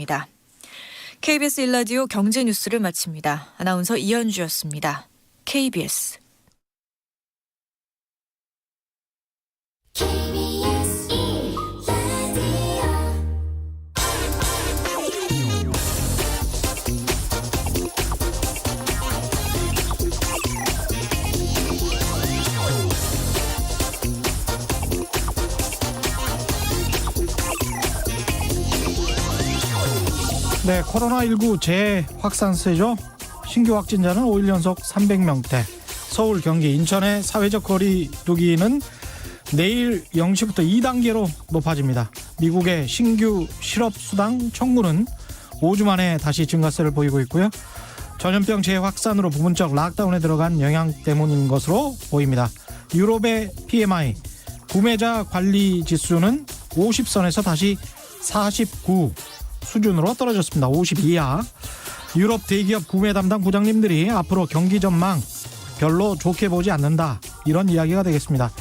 시작합니다. KBS 1라디오 경제뉴스를 마칩니다. 아나운서 이현주였습니다. KBS 네, 코로나19 재확산세죠. 신규 확진자는 5일 연속 300명대. 서울, 경기, 인천의 사회적 거리 두기는 내일 0시부터 2단계로 높아집니다. 미국의 신규 실업수당 청구는 5주 만에 다시 증가세를 보이고 있고요. 전염병 재확산으로 부분적 락다운에 들어간 영향 때문인 것으로 보입니다. 유럽의 PMI 구매자 관리 지수는 50선에서 다시 49 수준으로 떨어졌습니다. 50 이하. 유럽 대기업 구매 담당 부장님들이 앞으로 경기 전망 별로 좋게 보지 않는다, 이런 이야기가 되겠습니다.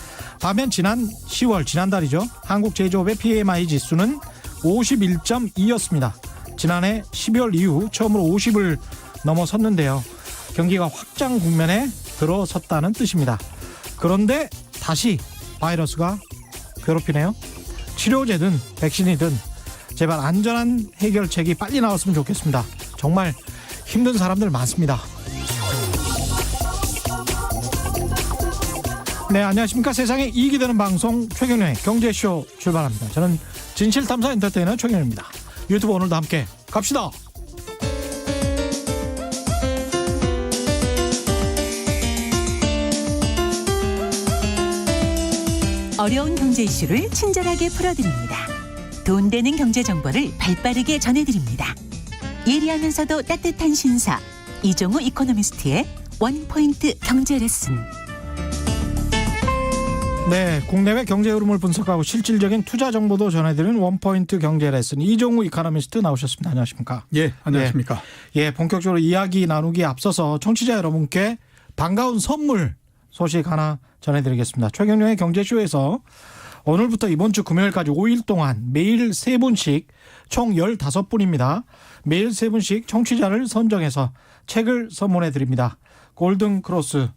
반면 지난 10월, 지난달이죠, 한국 제조업의 PMI 지수는 51.2였습니다. 지난해 12월 이후 처음으로 50을 넘어섰는데요. 경기가 확장 국면에 들어섰다는 뜻입니다. 그런데 다시 바이러스가 괴롭히네요. 치료제든 백신이든 제발 안전한 해결책이 빨리 나왔으면 좋겠습니다. 정말 힘든 사람들 많습니다. 네, 안녕하십니까. 세상에 이익이 되는 방송 최경영의 경제쇼 출발합니다. 저는 진실탐사 엔터테이너 최경영입니다. 유튜브 오늘도 함께 갑시다. 어려운 경제 이슈를 친절하게 풀어드립니다. 돈 되는 경제 정보를 발빠르게 전해드립니다. 예리하면서도 따뜻한 신사, 이종우 이코노미스트의 원포인트 경제 레슨. 네, 국내외 경제 흐름을 분석하고 실질적인 투자 정보도 전해드리는 원포인트 경제 레슨, 이종우 이코노미스트 나오셨습니다. 안녕하십니까? 예, 안녕하십니까? 예, 본격적으로 이야기 나누기에 앞서서 청취자 여러분께 반가운 선물 소식 하나 전해드리겠습니다. 최경영의 경제쇼에서 오늘부터 이번 주 금요일까지 5일 동안 매일 3분씩 총 15분입니다. 매일 3분씩 청취자를 선정해서 책을 선물해 드립니다. 골든크로스,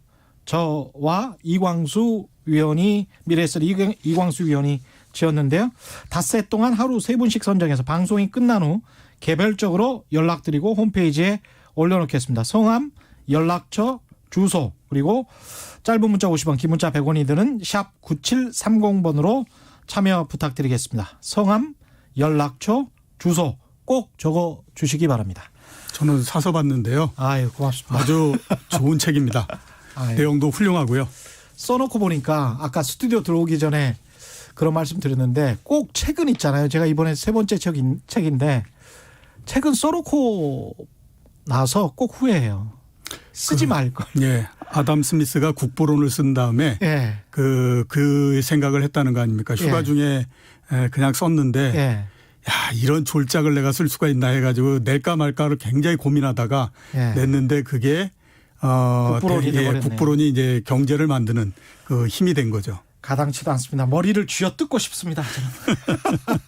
저와 이광수 위원이, 미래에셋 이광수 위원이 지었는데요. 닷새 동안 하루 3분씩 선정해서 방송이 끝난 후 개별적으로 연락드리고 홈페이지에 올려놓겠습니다. 성함, 연락처, 주소, 그리고 짧은 문자 50원, 긴 문자 100원이 드는 샵 9730번으로 참여 부탁드리겠습니다. 성함, 연락처, 주소 꼭 적어주시기 바랍니다. 저는 사서 봤는데요. 아유, 고맙습니다. 아주 좋은 책입니다. 아유. 내용도 훌륭하고요. 써놓고 보니까 아까 스튜디오 들어오기 전에 그런 말씀 드렸는데 꼭 책은 있잖아요. 제가 이번에 세 번째 책인데 책은 써놓고 나서 꼭 후회해요. 쓰지 말걸. 예, 아담 스미스가 국보론을 쓴 다음에 예. 그 생각을 했다는 거 아닙니까? 휴가 예. 중에 그냥 썼는데 예. 야, 이런 졸작을 내가 쓸 수가 있나 해가지고 낼까 말까를 굉장히 고민하다가 예. 냈는데 그게 국보론이 돼버렸네요. 국보론이 이제 경제를 만드는 그 힘이 된 거죠. 가당치도 않습니다. 머리를 쥐어뜯고 싶습니다. 저는.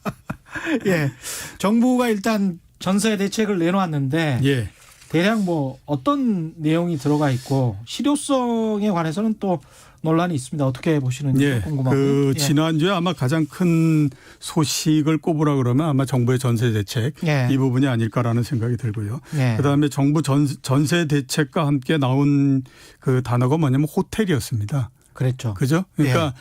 예, 정부가 일단 전세 대책을 내놓았는데 예. 대략 뭐 어떤 내용이 들어가 있고 실효성에 관해서는 또 논란이 있습니다. 어떻게 보시는지 예, 궁금하고요. 지난주에 아마 가장 큰 소식을 꼽으라 그러면 아마 정부의 전세 대책 예. 이 부분이 아닐까라는 생각이 들고요. 예. 그다음에 정부 전세 대책과 함께 나온 그 단어가 뭐냐면 호텔이었습니다. 그랬죠. 그죠? 그러니까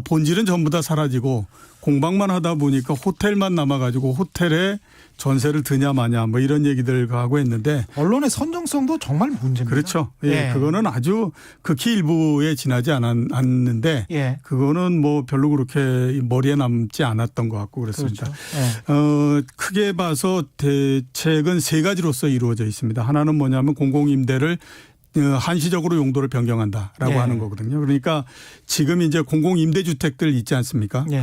본질은 전부 다 사라지고 공방만 하다 보니까 호텔만 남아가지고 호텔에 전세를 드냐 마냐 뭐 이런 얘기들 하고 했는데 언론의 선정성도 정말 문제입니다. 그렇죠. 예, 예. 그거는 아주 극히 일부에 지나지 않았는데 예. 그거는 뭐 별로 그렇게 머리에 남지 않았던 것 같고 그렇습니다. 그렇죠. 예. 크게 봐서 대책은 세 가지로서 이루어져 있습니다. 하나는 뭐냐면 공공임대를 한시적으로 용도를 변경한다라고 예. 하는 거거든요. 그러니까 지금 이제 공공임대주택들 있지 않습니까? 예.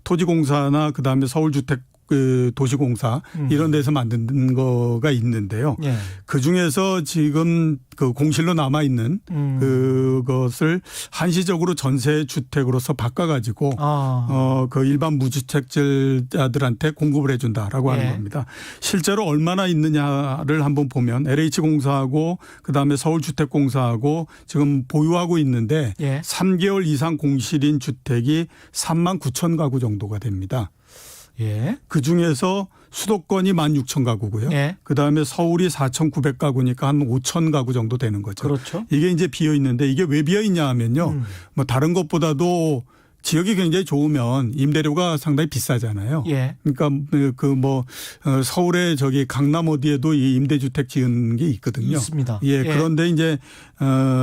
토지공사나 그다음에 서울주택 그 도시공사 이런 데서 만든 거가 있는데요. 예. 그 중에서 지금 그 공실로 남아 있는 그것을 한시적으로 전세 주택으로서 바꿔가지고 그 일반 무주택자들한테 공급을 해준다라고 하는 예. 겁니다. 실제로 얼마나 있느냐를 한번 보면 LH공사하고 그다음에 서울주택공사하고 지금 보유하고 있는데 예. 3개월 이상 공실인 주택이 3만 9천 가구 정도가 됩니다. 예. 그 중에서 수도권이 16,000가구고요. 예. 그다음에 서울이 4,900가구니까 한 5,000가구 정도 되는 거죠. 그렇죠. 이게 이제 비어 있는데 이게 왜 비어 있냐 하면요. 뭐 다른 것보다도 지역이 굉장히 좋으면 임대료가 상당히 비싸잖아요. 예. 그러니까 서울에 저기 강남 어디에도 이 임대주택 지은 게 있거든요. 있습니다. 예. 예. 그런데 이제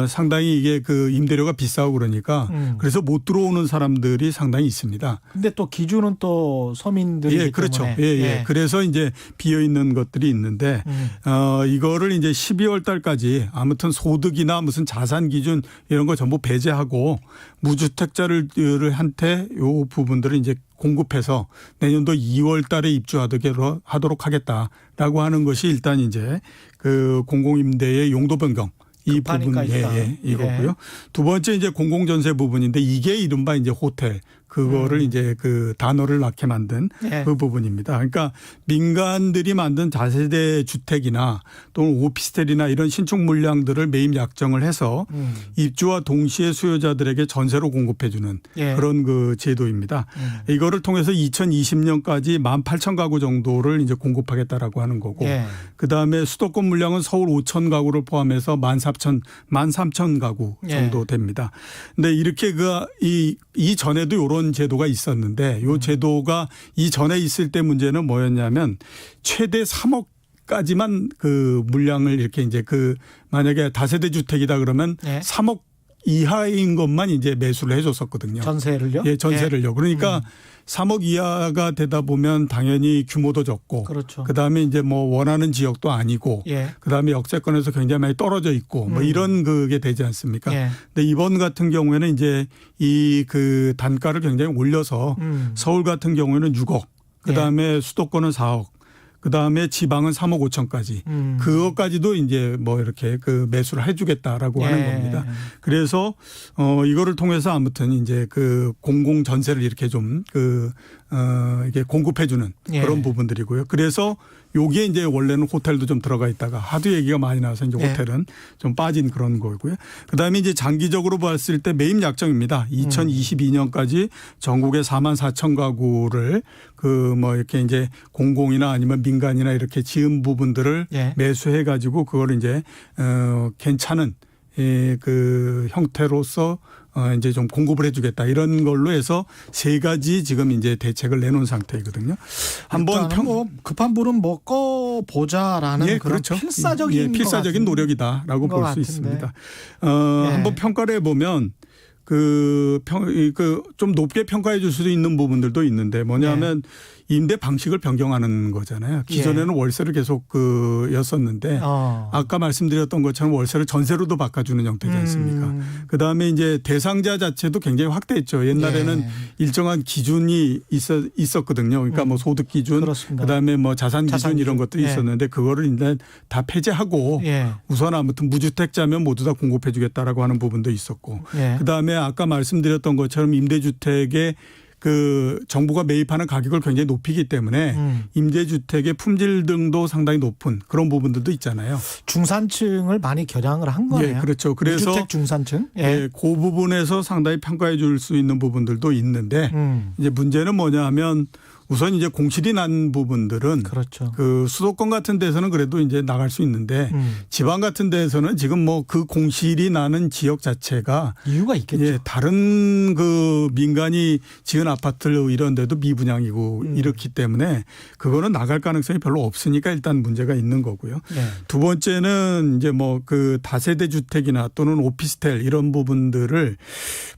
상당히 이게 그 임대료가 비싸고 그러니까 그래서 못 들어오는 사람들이 상당히 있습니다. 근데 또 기준은 또 서민들이기 예, 그렇죠. 때문에. 예, 예. 그래서 이제 비어 있는 것들이 있는데 이거를 이제 12월 달까지 아무튼 소득이나 무슨 자산 기준 이런 거 전부 배제하고 무주택자를 한테 요 부분들을 이제 공급해서 내년도 2월 달에 입주하도록 하겠다라고 하는 것이 일단 이제 그 공공임대의 용도 변경 이 부분 이거고요. 두 번째 이제 공공전세 부분인데 이게 이른바 이제 호텔 그거를 이제 그 단어를 낳게 만든 그 부분입니다. 그러니까 민간들이 만든 다세대 주택이나 또는 오피스텔이나 이런 신축 물량들을 매입 약정을 해서 입주와 동시에 수요자들에게 전세로 공급해 주는 그런 그 제도입니다. 이거를 통해서 2020년까지 18,000가구 정도를 이제 공급하겠다라고 하는 거고 그다음에 수도권 물량은 서울 5,000가구를 포함해서 13,000가구 정도 됩니다. 근데 이렇게 이 전에도 이런 제도가 있었는데 이 제도가 이전에 있을 때 문제는 뭐였냐면 최대 3억까지만 그 물량을 이렇게 이제 그 만약에 다세대 주택이다 그러면 3억 이하인 것만 이제 매수를 해줬었거든요. 전세를요? 예, 전세를요. 그러니까 3억 이하가 되다 보면 당연히 규모도 적고, 그렇죠. 그다음에 이제 뭐 원하는 지역도 아니고, 그다음에 역세권에서 굉장히 많이 떨어져 있고, 뭐 이런 그게 되지 않습니까? 근데 이번 같은 경우에는 이제 이 그 단가를 굉장히 올려서 서울 같은 경우에는 6억, 그다음에 수도권은 4억. 그다음에 지방은 3억 5천까지 그것까지도 이제 뭐 이렇게 그 매수를 해주겠다라고 하는 겁니다. 그래서 이거를 통해서 아무튼 이제 그 공공 전세를 이렇게 좀 이게 공급해주는 그런 부분들이고요. 그래서 요게 이제 원래는 호텔도 좀 들어가 있다가 하도 얘기가 많이 나와서 이제 호텔은 좀 빠진 그런 거고요. 그다음에 이제 장기적으로 봤을 때 매입 약정입니다. 2022년까지 전국에 44,000가구를 그 뭐 이렇게 이제 공공이나 아니면 민간이나 이렇게 지은 부분들을 매수해 가지고 그걸 이제 괜찮은 그 형태로서 이제 좀 공급을 해주겠다 이런 걸로 해서 세 가지 지금 이제 대책을 내놓은 상태이거든요. 한번 뭐 급한 불은 뭐 꺼보자라는 그런 그렇죠. 필사적인 필사적인 노력이다라고 볼 수 있습니다. 한번 평가를 해보면 좀 높게 평가해 줄 수도 있는 부분들도 있는데 뭐냐면 임대 방식을 변경하는 거잖아요. 기존에는 월세를 계속 였었는데 아까 말씀드렸던 것처럼 월세를 전세로도 바꿔주는 형태지 않습니까? 그다음에 이제 대상자 자체도 굉장히 확대했죠. 옛날에는 일정한 기준이 있었거든요. 그러니까 뭐 소득 기준, 그다음에 뭐 자산 기준 이런 것들이 있었는데 그거를 일단 다 폐지하고 우선 아무튼 무주택자면 모두 다 공급해 주겠다라고 하는 부분도 있었고 그다음에 아까 말씀드렸던 것처럼 임대주택의 그 정부가 매입하는 가격을 굉장히 높이기 때문에 임대주택의 품질 등도 상당히 높은 그런 부분들도 있잖아요. 중산층을 많이 겨냥을 한 거네요. 그렇죠. 그래서 주택 중산층. 그 부분에서 상당히 평가해 줄 수 있는 부분들도 있는데 이제 문제는 뭐냐 하면 우선 이제 공실이 난 부분들은 그 수도권 같은 데서는 그래도 이제 나갈 수 있는데 지방 같은 데서는 지금 뭐 그 공실이 나는 지역 자체가 이유가 있겠죠. 다른 그 민간이 지은 아파트 이런 데도 미분양이고 이렇기 때문에 그거는 나갈 가능성이 별로 없으니까 일단 문제가 있는 거고요. 두 번째는 이제 뭐 그 다세대 주택이나 또는 오피스텔 이런 부분들을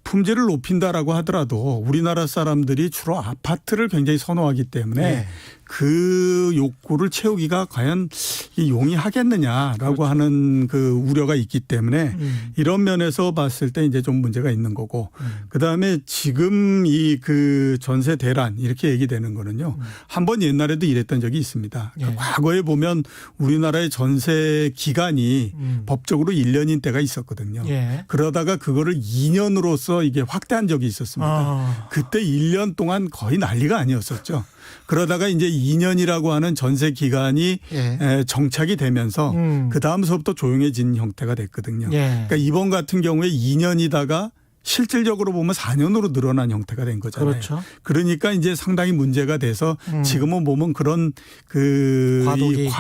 품질을 높인다라고 하더라도 우리나라 사람들이 주로 아파트를 굉장히 선호하기 때문에 그 욕구를 채우기가 과연 이 용이하겠느냐라고 그렇죠. 하는 그 우려가 있기 때문에 이런 면에서 봤을 때 이제 좀 문제가 있는 거고 그다음에 지금 이 그 전세 대란 이렇게 얘기되는 거는요. 한번 옛날에도 이랬던 적이 있습니다. 그러니까 예. 과거에 보면 우리나라의 전세 기간이 법적으로 1년인 때가 있었거든요. 예. 그러다가 그거를 2년으로서 이게 확대한 적이 있었습니다. 아. 그때 1년 동안 거의 난리가 아니었었죠. 그러다가 이제 2년이라고 하는 전세 기간이 예. 정착이 되면서 그 다음서부터 조용해진 형태가 됐거든요. 예. 그러니까 이번 같은 경우에 2년이다가 실질적으로 보면 4년으로 늘어난 형태가 된 거잖아요. 그렇죠. 그러니까 이제 상당히 문제가 돼서 지금은 보면 그런 그 과도기.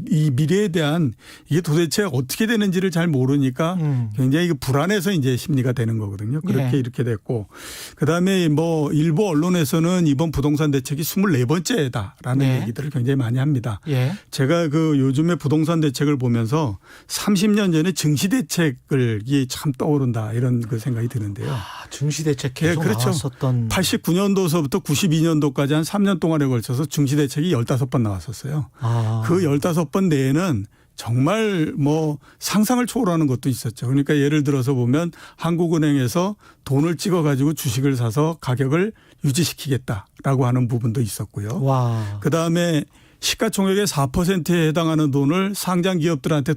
이 미래에 대한 이게 도대체 어떻게 되는지를 잘 모르니까 굉장히 불안해서 이제 심리가 되는 거거든요. 그렇게 예. 이렇게 됐고 그다음에 뭐 일부 언론에서는 이번 부동산 대책이 24번째다라는 예. 얘기들을 굉장히 많이 합니다. 예. 제가 그 요즘에 부동산 대책을 보면서 30년 전에 증시 대책이 참 떠오른다 이런 그 생각이 드는데요. 아, 증시 대책 계속 그렇죠. 나왔었던 89년도서부터 92년도까지 한 3년 동안에 걸쳐서 증시 대책이 15번 나왔었어요. 아. 그 15번 내에는 정말 뭐 상상을 초월하는 것도 있었죠. 그러니까 예를 들어서 보면 한국은행에서 돈을 찍어 가지고 주식을 사서 가격을 유지시키겠다라고 하는 부분도 있었고요. 와. 그다음에 시가총액의 4%에 해당하는 돈을 상장 기업들한테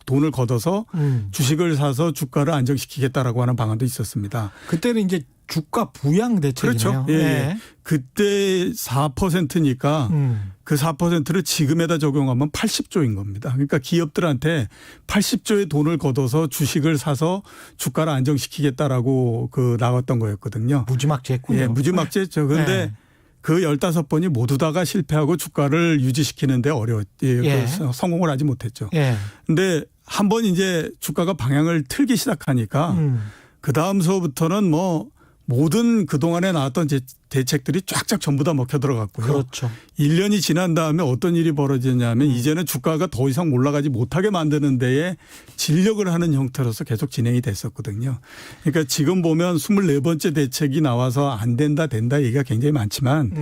돈을 걷어서 주식을 사서 주가를 안정시키겠다라고 하는 방안도 있었습니다. 그때는 이제 주가 부양 대책이네요. 그렇죠. 예, 예. 그때 4%니까 그 4%를 지금에다 적용하면 80조인 겁니다. 그러니까 기업들한테 80조의 돈을 걷어서 주식을 사서 주가를 안정시키겠다라고 그 나왔던 거였거든요. 무지막지했군요. 예, 무지막지했죠. 그런데 예. 그 15번이 모두 다가 실패하고 주가를 유지시키는데 예. 성공을 하지 못했죠. 예. 근데 한번 이제 주가가 방향을 틀기 시작하니까 그 다음서부터는 뭐 모든 그동안에 나왔던 대책들이 쫙쫙 전부 다 먹혀 들어갔고요. 그렇죠. 1년이 지난 다음에 어떤 일이 벌어지냐면 이제는 주가가 더 이상 올라가지 못하게 만드는 데에 진력을 하는 형태로서 계속 진행이 됐었거든요. 그러니까 지금 보면 24번째 대책이 나와서 안 된다 얘기가 굉장히 많지만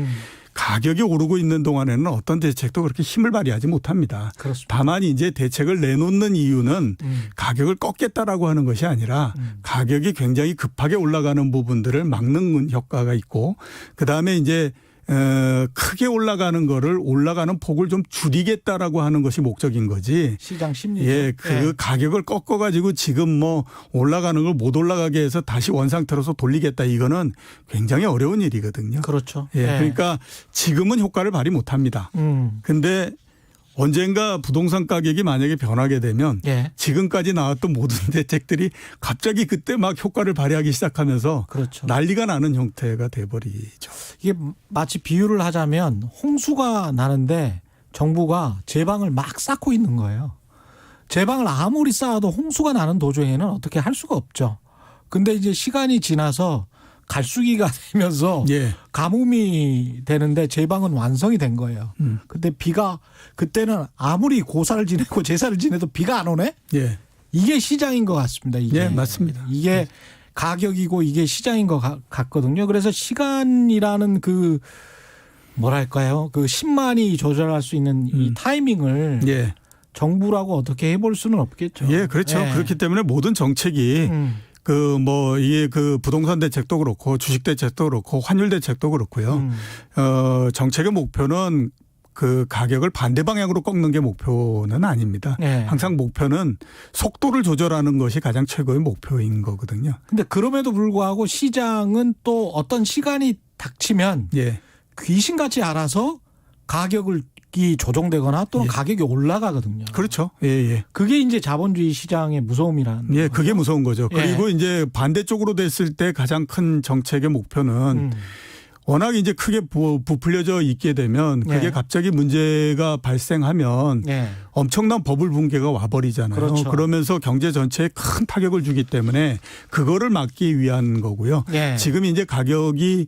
가격이 오르고 있는 동안에는 어떤 대책도 그렇게 힘을 발휘하지 못합니다. 그렇습니다. 다만 이제 대책을 내놓는 이유는 가격을 꺾겠다라고 하는 것이 아니라 가격이 굉장히 급하게 올라가는 부분들을 막는 효과가 있고 그다음에 이제 크게 올라가는 거를 올라가는 폭을 좀 줄이겠다라고 하는 것이 목적인 거지. 시장 심리죠. 예, 그 가격을 꺾어가지고 지금 뭐 올라가는 걸 못 올라가게 해서 다시 원상태로서 돌리겠다 이거는 굉장히 어려운 일이거든요. 그렇죠. 예, 예. 그러니까 지금은 효과를 발휘 못합니다. 근데 언젠가 부동산 가격이 만약에 변하게 되면 예. 지금까지 나왔던 모든 대책들이 갑자기 그때 막 효과를 발휘하기 시작하면서 그렇죠. 난리가 나는 형태가 돼버리죠. 이게 마치 비유를 하자면 홍수가 나는데 정부가 제방을 막 쌓고 있는 거예요. 제방을 아무리 쌓아도 홍수가 나는 도중에는 어떻게 할 수가 없죠. 근데 이제 시간이 지나서 갈수기가 되면서 예. 가뭄이 되는데 제방은 완성이 된 거예요. 근데 비가 그때는 아무리 고사를 지내고 제사를 지내도 비가 안 오네? 예. 이게 시장인 것 같습니다. 이게. 예, 맞습니다. 이게 가격이고 이게 시장인 것 같거든요. 그래서 시간이라는 그 뭐랄까요? 그 10만이 조절할 수 있는 이 타이밍을 예. 정부라고 어떻게 해볼 수는 없겠죠. 예, 그렇죠. 예. 그렇기 때문에 모든 정책이 그 뭐 이게 그 부동산 대책도 그렇고 주식 대책도 그렇고 환율 대책도 그렇고요. 정책의 목표는 그 가격을 반대 방향으로 꺾는 게 목표는 아닙니다. 예. 항상 목표는 속도를 조절하는 것이 가장 최고의 목표인 거거든요. 근데 그럼에도 불구하고 시장은 또 어떤 시간이 닥치면 예. 귀신같이 알아서 가격이 조정되거나 또는 예. 가격이 올라가거든요. 그렇죠. 예, 예. 그게 이제 자본주의 시장의 무서움이라는 예, 그게 무서운 거죠. 예. 그리고 이제 반대쪽으로 됐을 때 가장 큰 정책의 목표는 워낙 이제 크게 부풀려져 있게 되면 그게 예. 갑자기 문제가 발생하면 예. 엄청난 버블 붕괴가 와버리잖아요. 그렇죠. 그러면서 경제 전체에 큰 타격을 주기 때문에 그거를 막기 위한 거고요. 예. 지금 이제 가격이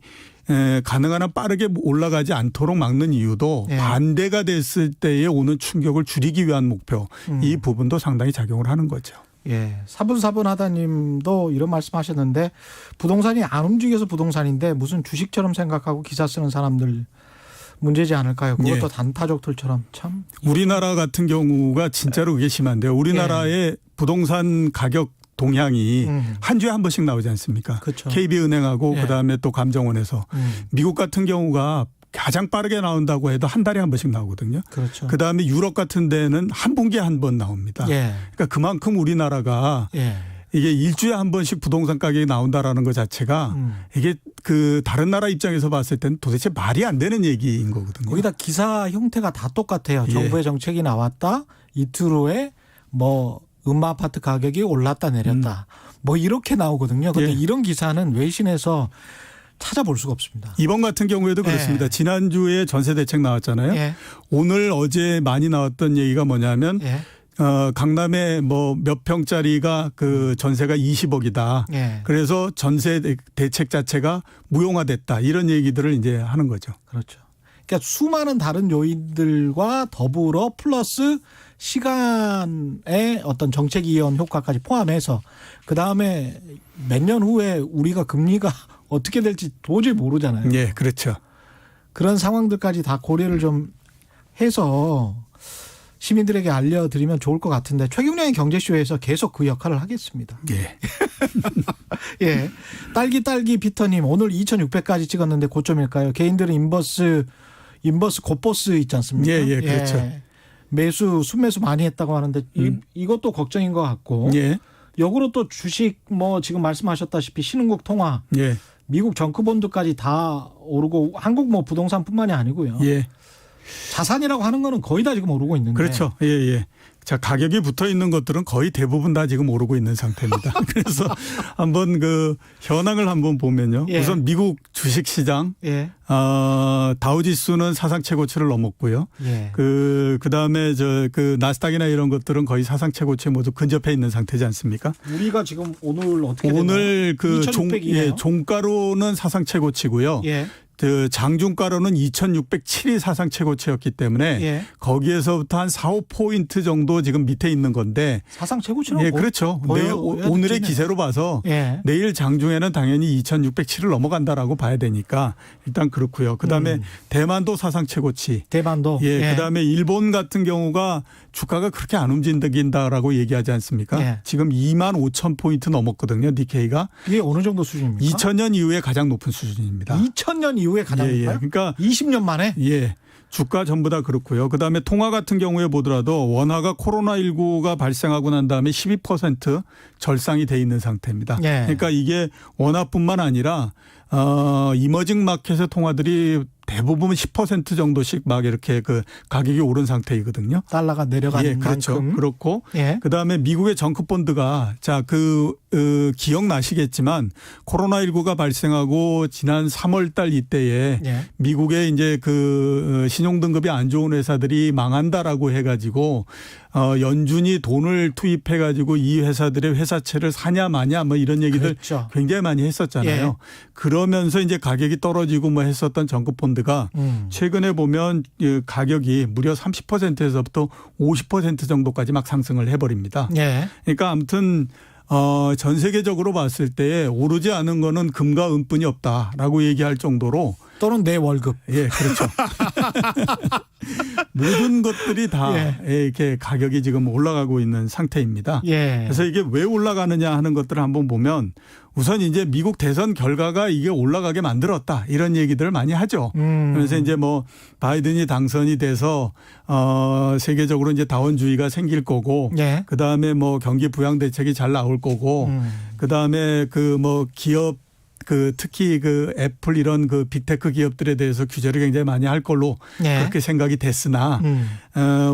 가능한 한 빠르게 올라가지 않도록 막는 이유도 예. 반대가 됐을 때에 오는 충격을 줄이기 위한 목표 이 부분도 상당히 작용을 하는 거죠. 예. 사분사분하다님도 이런 말씀하셨는데 부동산이 안 움직여서 부동산인데 무슨 주식처럼 생각하고 기사 쓰는 사람들 문제지 않을까요? 그것도 예. 단타족들처럼 참. 우리나라 같은 경우가 진짜로 그게 심한데요. 우리나라의 부동산 가격 동향이 한 주에 한 번씩 나오지 않습니까? 그렇죠. KB은행하고 예. 그다음에 또 감정원에서 미국 같은 경우가 가장 빠르게 나온다고 해도 한 달에 한 번씩 나오거든요. 그렇죠. 그다음에 유럽 같은 데는 한 분기에 한 번 나옵니다. 예. 그러니까 그만큼 우리나라가 예. 이게 일주일에 한 번씩 부동산 가격이 나온다라는 것 자체가 이게 그 다른 나라 입장에서 봤을 때는 도대체 말이 안 되는 얘기인 거거든요. 거기다 기사 형태가 다 똑같아요. 예. 정부의 정책이 나왔다. 이틀 후에 뭐 음마아파트 가격이 올랐다 내렸다. 뭐 이렇게 나오거든요. 그런데 예. 이런 기사는 외신에서 찾아볼 수가 없습니다. 이번 같은 경우에도 그렇습니다. 예. 지난주에 전세 대책 나왔잖아요. 예. 오늘 어제 많이 나왔던 얘기가 뭐냐면 예. 강남에 뭐 몇 평짜리가 그 전세가 20억이다. 예. 그래서 전세 대책 자체가 무용화됐다. 이런 얘기들을 이제 하는 거죠. 그렇죠. 그러니까 수많은 다른 요인들과 더불어 플러스 시간의 어떤 정책 이연 효과까지 포함해서 그다음에 몇 년 후에 우리가 금리가 어떻게 될지 도저히 모르잖아요. 예, 그렇죠. 그런 상황들까지 다 고려를 좀 해서 시민들에게 알려드리면 좋을 것 같은데 최경련의 경제쇼에서 계속 그 역할을 하겠습니다. 예. 예. 딸기 피터님 오늘 2,600까지 찍었는데 고점일까요? 개인들은 인버스 곧버스 있지 않습니까? 예, 그렇죠. 순매수 많이 했다고 하는데 이것도 걱정인 것 같고 예. 역으로 또 주식 뭐 지금 말씀하셨다시피 신흥국 통화 예. 미국 정크본드까지 다 오르고 한국 뭐 부동산뿐만이 아니고요. 예. 자산이라고 하는 거는 거의 다 지금 오르고 있는데. 그렇죠. 예, 예. 자, 가격이 붙어 있는 것들은 거의 대부분 다 지금 오르고 있는 상태입니다. 그래서 한번 그 현황을 한번 보면요. 예. 우선 미국 주식 시장 예. 다우지수는 사상 최고치를 넘었고요. 예. 그다음에 그 나스닥이나 이런 것들은 거의 사상 최고치에 모두 근접해 있는 상태지 않습니까? 우리가 지금 오늘 어떻게 오늘 그 2,600이네요. 종가로는 사상 최고치고요. 예. 그 장중가로는 2,607이 사상 최고치였기 때문에 예. 거기에서부터 한 4, 5포인트 정도 지금 밑에 있는 건데 사상 최고치는 예, 그렇죠. 오늘의 기세로 봐서 예. 내일 장중에는 당연히 2,607을 넘어간다라고 봐야 되니까 일단 그렇고요. 그다음에 대만도 사상 최고치. 대만도. 예, 그다음에 일본 같은 경우가 주가가 그렇게 안 움직인다라고 얘기하지 않습니까? 예. 지금 25,000포인트 넘었거든요. 니케이가. 이게 어느 정도 수준입니까? 2000년 이후에 가장 높은 수준입니다. 2000년 이후에 가장 예, 예. 높아요? 그러니까 20년 만에? 예. 주가 전부 다 그렇고요. 그다음에 통화 같은 경우에 보더라도 원화가 코로나19가 발생하고 난 다음에 12% 절상이 돼 있는 상태입니다. 예. 그러니까 이게 원화뿐만 아니라 이머징 마켓의 통화들이 대부분 10% 정도씩 막 이렇게 그 가격이 오른 상태이거든요. 달러가 내려가는 예, 그렇죠. 만큼. 그렇고 예. 그다음에 미국의 정크본드가 기억나시겠지만 코로나19가 발생하고 지난 3월 달 이때에 예. 미국의 이제 그 신용 등급이 안 좋은 회사들이 망한다라고 해 가지고 연준이 돈을 투입해 가지고 이 회사들의 회사채를 사냐 마냐 뭐 이런 얘기들 그렇죠. 굉장히 많이 했었잖아요. 예. 그러면서 이제 가격이 떨어지고 뭐 했었던 정크본드가 최근에 보면 가격이 무려 30%에서부터 50% 정도까지 막 상승을 해버립니다. 예. 그러니까 아무튼 전 세계적으로 봤을 때 오르지 않은 거는 금과 은뿐이 없다라고 얘기할 정도로 또는 내 월급. 예, 그렇죠. 모든 것들이 다 예. 이렇게 가격이 지금 올라가고 있는 상태입니다. 예. 그래서 이게 왜 올라가느냐 하는 것들을 한번 보면 우선 이제 미국 대선 결과가 이게 올라가게 만들었다 이런 얘기들을 많이 하죠. 그래서 이제 뭐 바이든이 당선이 돼서 세계적으로 이제 다원주의가 생길 거고 예. 그 다음에 뭐 경기 부양 대책이 잘 나올 거고 그 다음에 그 뭐 기업 특히 그 애플 이런 그 빅테크 기업들에 대해서 규제를 굉장히 많이 할 걸로 예. 그렇게 생각이 됐으나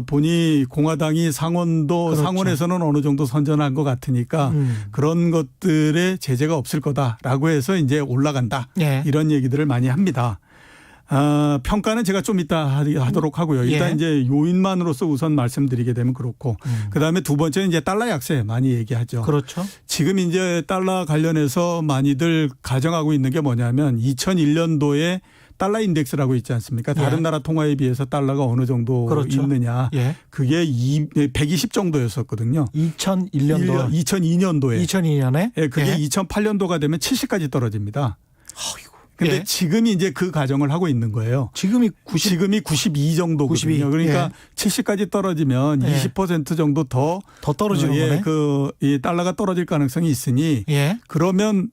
보니 공화당이 그렇죠. 상원에서는 어느 정도 선전한 것 같으니까 그런 것들에 제재가 없을 거다라고 해서 이제 올라간다 예. 이런 얘기들을 많이 합니다. 평가는 제가 좀 이따 하도록 하고요. 일단 예. 이제 요인만으로서 우선 말씀드리게 되면 그렇고 그다음에 두 번째는 이제 달러 약세 많이 얘기하죠. 그렇죠. 지금 이제 달러 관련해서 많이들 가정하고 있는 게 뭐냐면 2001년도에 달러 인덱스라고 있지 않습니까? 다른 예. 나라 통화에 비해서 달러가 어느 정도 그렇죠. 있느냐. 예. 그게 120 정도였었거든요. 2001년도. 2002년도에. 2002년에. 예, 그게 예. 2008년도가 되면 70까지 떨어집니다. 근데 예. 지금이 이제 그 가정을 하고 있는 거예요. 지금이 지금이 92 정도거든요. 92. 그러니까 예. 70까지 떨어지면 예. 20% 정도 더 떨어지는 거네. 이 달러가 떨어질 가능성이 있으니 예. 그러면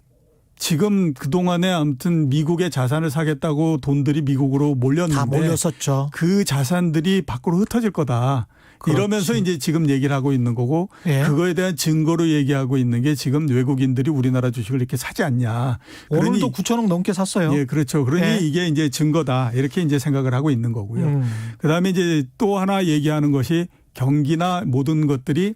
지금 그동안에 아무튼 미국의 자산을 사겠다고 돈들이 미국으로 몰렸는데 다 몰렸었죠. 그 자산들이 밖으로 흩어질 거다. 그렇지. 이러면서 이제 지금 얘기를 하고 있는 거고 예. 그거에 대한 증거로 얘기하고 있는 게 지금 외국인들이 우리나라 주식을 이렇게 사지 않냐. 오늘도 9천억 넘게 샀어요. 예, 그렇죠. 그러니 예. 이게 이제 증거다. 이렇게 이제 생각을 하고 있는 거고요. 그다음에 이제 또 하나 얘기하는 것이 경기나 모든 것들이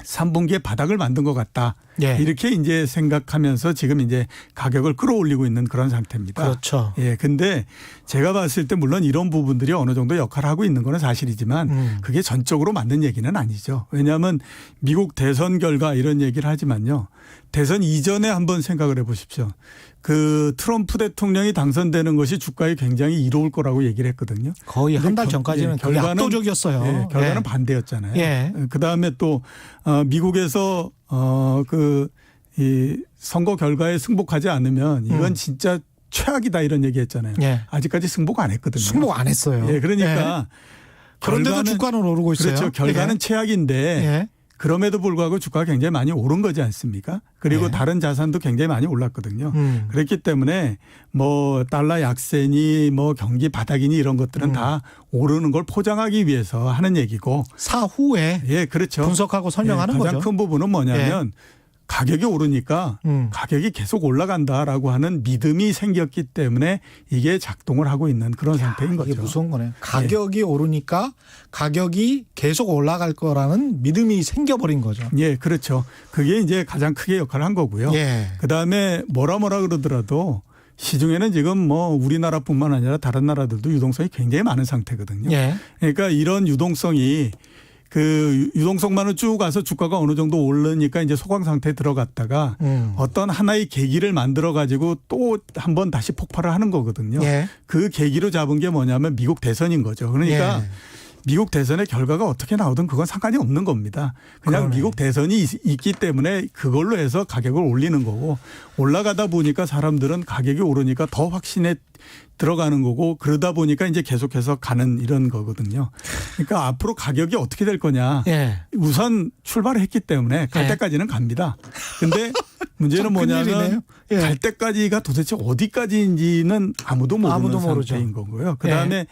3분기에 바닥을 만든 것 같다. 예. 이렇게 이제 생각하면서 지금 이제 가격을 끌어올리고 있는 그런 상태입니다. 그렇죠. 예. 근데 제가 봤을 때 물론 이런 부분들이 어느 정도 역할을 하고 있는 건 사실이지만 그게 전적으로 맞는 얘기는 아니죠. 왜냐하면 미국 대선 결과 이런 얘기를 하지만요. 대선 이전에 한번 생각을 해 보십시오. 그 트럼프 대통령이 당선되는 것이 주가에 굉장히 이로울 거라고 얘기를 했거든요. 거의 한 달 전까지는 그게 압도적이었어요. 예, 결과는 예. 반대였잖아요. 예. 그다음에 또 미국에서 이 선거 결과에 승복하지 않으면 이건 진짜 최악이다 이런 얘기했잖아요. 예. 아직까지 승복 안 했거든요. 승복 안 했어요. 예, 그러니까 그런데도 주가는 오르고 있어요. 그렇죠. 결과는 예. 최악인데 예. 그럼에도 불구하고 주가가 굉장히 많이 오른 거지 않습니까? 그리고 네. 다른 자산도 굉장히 많이 올랐거든요. 음. 그렇기 때문에 뭐 달러 약세니 뭐 경기 바닥이니 이런 것들은 다 오르는 걸 포장하기 위해서 하는 얘기고. 사후에 예, 그렇죠. 분석하고 설명하는 예, 가장 거죠. 큰 부분은 뭐냐면 가격이 오르니까 가격이 계속 올라간다라고 하는 믿음이 생겼기 때문에 이게 작동을 하고 있는 그런 상태인 거죠. 이게 무서운 거네. 가격이 오르니까 가격이 계속 올라갈 거라는 믿음이 생겨버린 거죠. 예, 그렇죠. 그게 이제 가장 크게 역할을 한 거고요. 예. 그다음에 뭐라 그러더라도 시중에는 지금 뭐 우리나라뿐만 아니라 다른 나라들도 유동성이 굉장히 많은 상태거든요. 예. 그러니까 이런 유동성이 그 유동성만을 쭉 가서 주가가 어느 정도 오르니까 이제 소강 상태에 들어갔다가 어떤 하나의 계기를 만들어 가지고 또 한 번 다시 폭발을 하는 거거든요. 예. 그 계기로 잡은 게 뭐냐면 미국 대선인 거죠. 그러니까 예. 미국 대선의 결과가 어떻게 나오든 그건 상관이 없는 겁니다. 그냥 그러네. 미국 대선이 있기 때문에 그걸로 해서 가격을 올리는 거고 올라가다 보니까 사람들은 가격이 오르니까 더 확신에 들어가는 거고 그러다 보니까 이제 계속해서 가는 이런 거거든요. 그러니까 앞으로 가격이 어떻게 될 거냐. 예. 우선 출발을 했기 때문에 갈 예. 때까지는 갑니다. 근데 문제는 참 뭐냐면 큰일이네요. 예. 갈 때까지가 도대체 어디까지인지는 아무도 모르는 아무도 모르죠. 상태인 거고요. 그다음에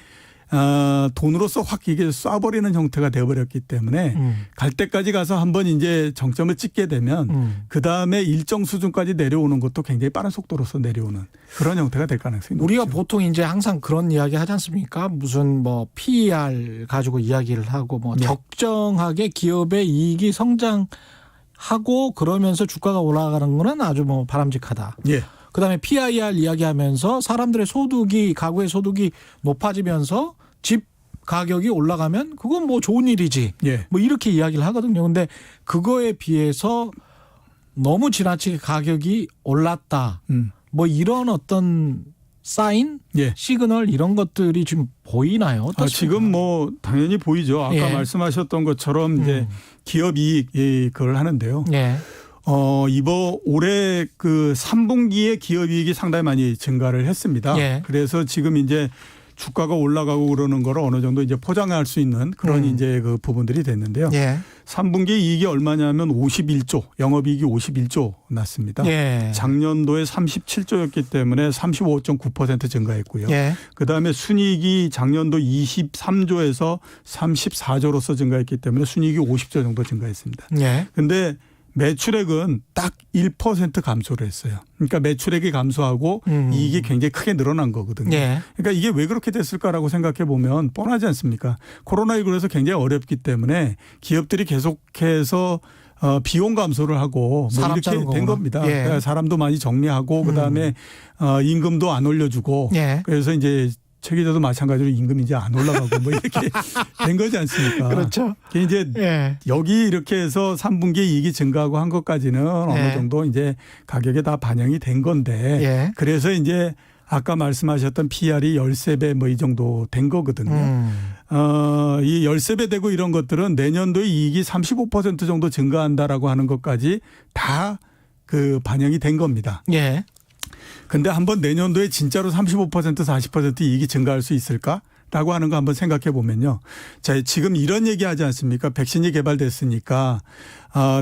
돈으로서 확 이게 쏴버리는 형태가 되어버렸기 때문에 갈 때까지 가서 한번 이제 정점을 찍게 되면 그 다음에 일정 수준까지 내려오는 것도 굉장히 빠른 속도로서 내려오는 그런 형태가 될 가능성이 높죠. 우리가 보통 이제 항상 그런 이야기 하지 않습니까? 무슨 뭐 PER 가지고 이야기를 하고 뭐 네. 적정하게 기업의 이익이 성장하고 그러면서 주가가 올라가는 거는 아주 뭐 바람직하다. 예. 그다음에 PIR 이야기하면서 사람들의 소득이 가구의 소득이 높아지면서 집 가격이 올라가면 그건 뭐 좋은 일이지. 예. 뭐 이렇게 이야기를 하거든요. 근데 그거에 비해서 너무 지나치게 가격이 올랐다. 뭐 이런 어떤 사인, 예. 시그널 이런 것들이 지금 보이나요? 어떻습니까? 지금 뭐 당연히 보이죠. 아까 예. 말씀하셨던 것처럼 이제 기업 이익 그걸 하는데요. 예. 이번 올해 그 3분기에 기업 이익이 상당히 많이 증가를 했습니다. 예. 그래서 지금 이제 주가가 올라가고 그러는 거를 어느 정도 이제 포장할 수 있는 그런 이제 그 부분들이 됐는데요. 예. 3분기 이익이 얼마냐면 51조, 영업이익이 51조 났습니다. 예. 작년도에 37조였기 때문에 35.9% 증가했고요. 예. 그다음에 순이익이 작년도 23조에서 34조로서 증가했기 때문에 순이익이 50조 정도 증가했습니다. 예. 근데 매출액은 딱 1% 감소를 했어요. 그러니까 매출액이 감소하고 이익이 굉장히 크게 늘어난 거거든요. 예. 그러니까 이게 왜 그렇게 됐을까라고 생각해 보면 뻔하지 않습니까? 코로나19에서 굉장히 어렵기 때문에 기업들이 계속해서 비용 감소를 하고 뭐 이렇게 된 거구나. 겁니다. 예. 그러니까 사람도 많이 정리하고 그다음에 임금도 안 올려주고 예. 그래서 이제 최 기자도 마찬가지로 임금이 이제 안 올라가고 뭐 이렇게 된 거지 않습니까? 그렇죠. 이제 예. 여기 이렇게 해서 3분기 이익이 증가하고 한 것까지는 어느 정도 이제 가격에 다 반영이 된 건데 예. 그래서 이제 아까 말씀하셨던 PR이 13배 뭐 이 정도 된 거거든요. 이 13배 되고 이런 것들은 내년도에 이익이 35% 정도 증가한다라고 하는 것까지 다 그 반영이 된 겁니다. 예. 근데 한번 내년도에 진짜로 35% 40% 이익이 증가할 수 있을까라고 하는 거 한번 생각해 보면요. 자, 지금 이런 얘기 하지 않습니까? 백신이 개발됐으니까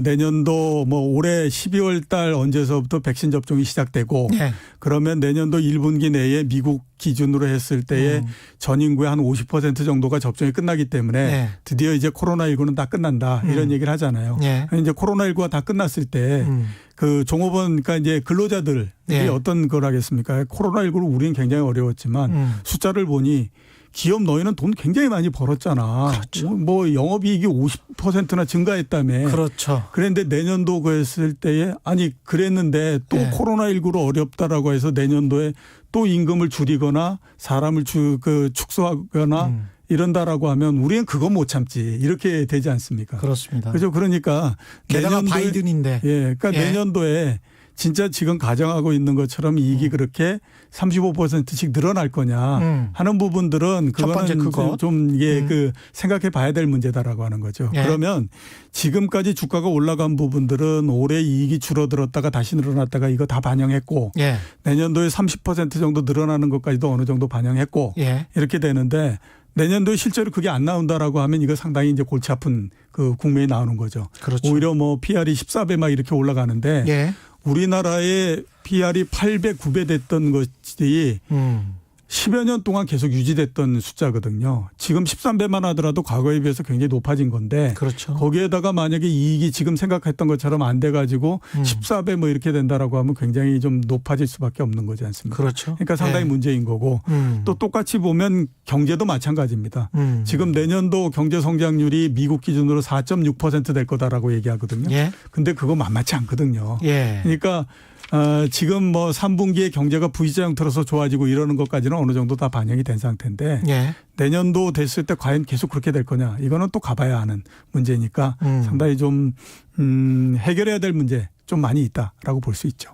내년도 뭐 올해 12월 달 언제서부터 백신 접종이 시작되고 네. 그러면 내년도 1분기 내에 미국 기준으로 했을 때에 전 인구의 한 50% 정도가 접종이 끝나기 때문에 네. 드디어 이제 코로나19는 다 끝난다 이런 얘기를 하잖아요. 네. 이제 코로나19가 다 끝났을 때 그 종업원, 그러니까 이제 근로자들이 네. 어떤 걸 하겠습니까? 코로나19로 우리는 굉장히 어려웠지만 숫자를 보니 기업 너희는 돈 굉장히 많이 벌었잖아. 그렇죠. 뭐 영업이익이 50%나 증가했다며. 그렇죠. 그런데 내년도 그랬을 때에 아니 그랬는데 또 네. 코로나19로 어렵다라고 해서 내년도에 또 임금을 줄이거나 사람을 축소하거나 이런다라고 하면 우리는 그거 못 참지 이렇게 되지 않습니까? 그렇습니다. 그죠? 그러니까 게다가 내년도에 바이든인데. 예, 그러니까 예. 내년도에 진짜 지금 가정하고 있는 것처럼 이익이 그렇게 35%씩 늘어날 거냐 하는 부분들은 첫 번째 그거는 그거. 좀 이게 그 생각해 봐야 될 문제다라고 하는 거죠. 예. 그러면 지금까지 주가가 올라간 부분들은 올해 이익이 줄어들었다가 다시 늘어났다가 이거 다 반영했고 예. 내년도에 30% 정도 늘어나는 것까지도 어느 정도 반영했고 예. 이렇게 되는데 내년도에 실제로 그게 안 나온다라고 하면 이거 상당히 이제 골치 아픈 그 국면이 나오는 거죠. 그렇죠. 오히려 뭐 PR이 14배 막 이렇게 올라가는데 예. 우리나라의 PR이 8배, 9배 됐던 것이 10여 년 동안 계속 유지됐던 숫자거든요. 지금 13배만 하더라도 과거에 비해서 굉장히 높아진 건데 그렇죠. 거기에다가 만약에 이익이 지금 생각했던 것처럼 안 돼가지고 14배 뭐 이렇게 된다라고 하면 굉장히 좀 높아질 수밖에 없는 거지 않습니까? 그렇죠. 그러니까 상당히 예. 문제인 거고 또 똑같이 보면 경제도 마찬가지입니다. 지금 내년도 경제 성장률이 미국 기준으로 4.6% 될 거다라고 얘기하거든요. 예. 근데 그거 만만치 않거든요. 예. 그러니까 지금 뭐 3분기에 경제가 V자 형태로서 좋아지고 이러는 것까지는 어느 정도 다 반영이 된 상태인데 예. 내년도 됐을 때 과연 계속 그렇게 될 거냐 이거는 또 가봐야 하는 문제니까 상당히 좀 해결해야 될 문제 좀 많이 있다라고 볼 수 있죠.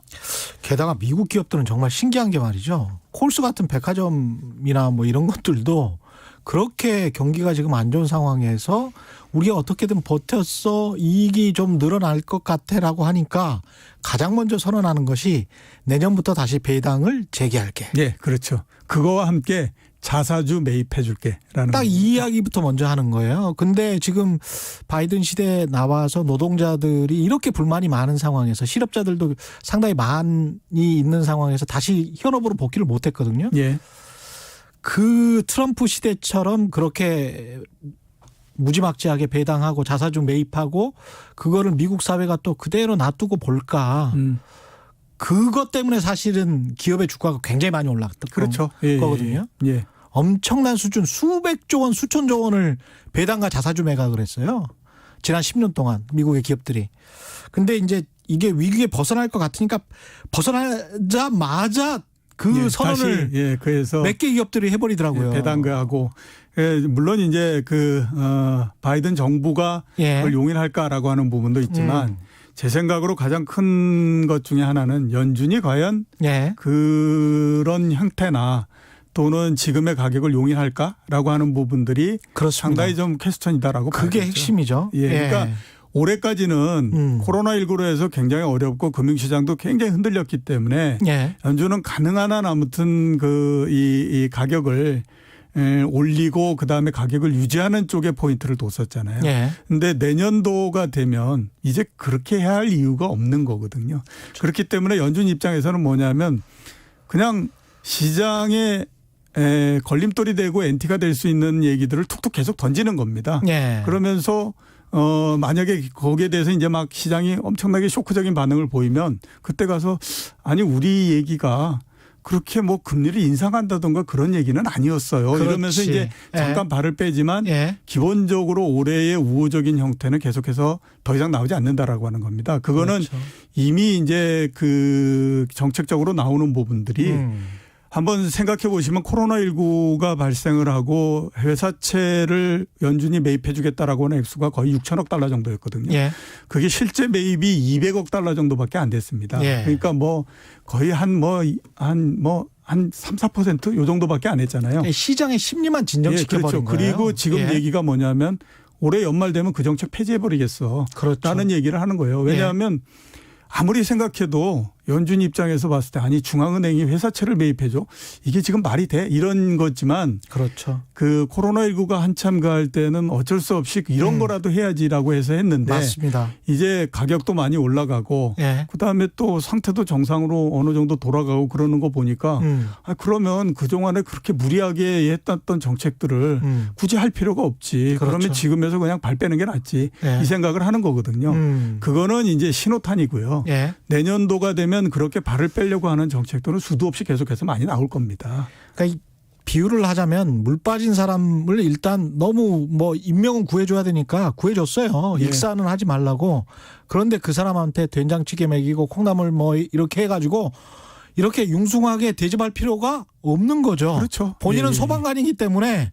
게다가 미국 기업들은 정말 신기한 게 말이죠. 콜스 같은 백화점이나 뭐 이런 것들도 그렇게 경기가 지금 안 좋은 상황에서 우리가 어떻게든 버텼어 이익이 좀 늘어날 것 같아라고 하니까 가장 먼저 선언하는 것이 내년부터 다시 배당을 재개할게. 예, 그렇죠. 그거와 함께 자사주 매입해 줄게라는 딱 이 이야기부터 먼저 하는 거예요. 근데 지금 바이든 시대에 나와서 노동자들이 이렇게 불만이 많은 상황에서 실업자들도 상당히 많이 있는 상황에서 다시 현업으로 복귀를 못 했거든요. 예. 그 트럼프 시대처럼 그렇게 무지막지하게 배당하고 자사주 매입하고 그거를 미국 사회가 또 그대로 놔두고 볼까. 그것 때문에 사실은 기업의 주가가 굉장히 많이 올랐던 그렇죠. 거거든요. 예. 엄청난 수준 수백조 원 수천조 원을 배당과 자사주 매각을 했어요. 지난 10년 동안 미국의 기업들이. 근데 이제 이게 위기에 벗어날 것 같으니까 벗어나자마자 그 예, 선언을 다시, 예, 그래서 몇 개 기업들이 해버리더라고요. 배당하고 물론 이제 그 바이든 정부가 예. 그걸 용인할까라고 하는 부분도 있지만 제 생각으로 가장 큰 것 중에 하나는 연준이 과연 예. 그런 형태나 또는 지금의 가격을 용인할까라고 하는 부분들이 그렇습니다. 상당히 좀 퀘스천이다라고 그게 봐야겠죠. 핵심이죠. 예, 그러니까 올해까지는 코로나19로 해서 굉장히 어렵고 금융시장도 굉장히 흔들렸기 때문에 예. 연준은 가능한 한 아무튼 이 가격을 올리고 그다음에 가격을 유지하는 쪽에 포인트를 뒀었잖아요. 예. 근데 내년도가 되면 이제 그렇게 해야 할 이유가 없는 거거든요. 그렇기 때문에 연준 입장에서는 뭐냐면 그냥 시장에 걸림돌이 되고 엔티가 될 수 있는 얘기들을 툭툭 계속 던지는 겁니다. 예. 그러면서 만약에 거기에 대해서 이제 막 시장이 엄청나게 쇼크적인 반응을 보이면 그때 가서 아니 우리 얘기가 그렇게 뭐 금리를 인상한다던가 그런 얘기는 아니었어요. 그렇지. 이러면서 이제 잠깐 발을 빼지만 예. 기본적으로 올해의 우호적인 형태는 계속해서 더 이상 나오지 않는다라고 하는 겁니다. 그거는 그렇죠. 이미 이제 그 정책적으로 나오는 부분들이 한번 생각해 보시면 코로나19가 발생을 하고 회사채를 연준이 매입해 주겠다라고 하는 액수가 거의 6천억 달러 정도였거든요. 예. 그게 실제 매입이 200억 달러 정도밖에 안 됐습니다. 예. 그러니까 뭐 거의 한 3, 4% 요 정도밖에 안 했잖아요. 시장의 심리만 진정시켜 버린 그렇죠. 거예요. 그리고 지금 예. 얘기가 뭐냐면 올해 연말 되면 그 정책 폐지해 버리겠어. 그렇죠. 라는 얘기를 하는 거예요. 왜냐하면 아무리 생각해도 연준 입장에서 봤을 때 아니 중앙은행이 회사채를 매입해줘 이게 지금 말이 돼 이런 거지만 그렇죠. 그 코로나19가 한참 갈 때는 어쩔 수 없이 이런 거라도 해야지라고 해서 했는데 맞습니다. 이제 가격도 많이 올라가고 예. 그다음에 또 상태도 정상으로 어느 정도 돌아가고 그러는 거 보니까 그러면 그동안에 그렇게 무리하게 했던 정책들을 굳이 할 필요가 없지. 그렇죠. 그러면 지금에서 그냥 발 빼는 게 낫지. 예. 이 생각을 하는 거거든요. 그거는 이제 신호탄이고요. 예. 내년도가 되면 그렇게 발을 빼려고 하는 정책들은 수도 없이 계속해서 많이 나올 겁니다. 그러니까 이 비유를 하자면 물 빠진 사람을 일단 너무 뭐 인명은 구해줘야 되니까 구해줬어요. 예. 익사는 하지 말라고. 그런데 그 사람한테 된장찌개 먹이고 콩나물 뭐 이렇게 해가지고 이렇게 융숭하게 대접할 필요가 없는 거죠. 그렇죠. 본인은 예, 예. 소방관이기 때문에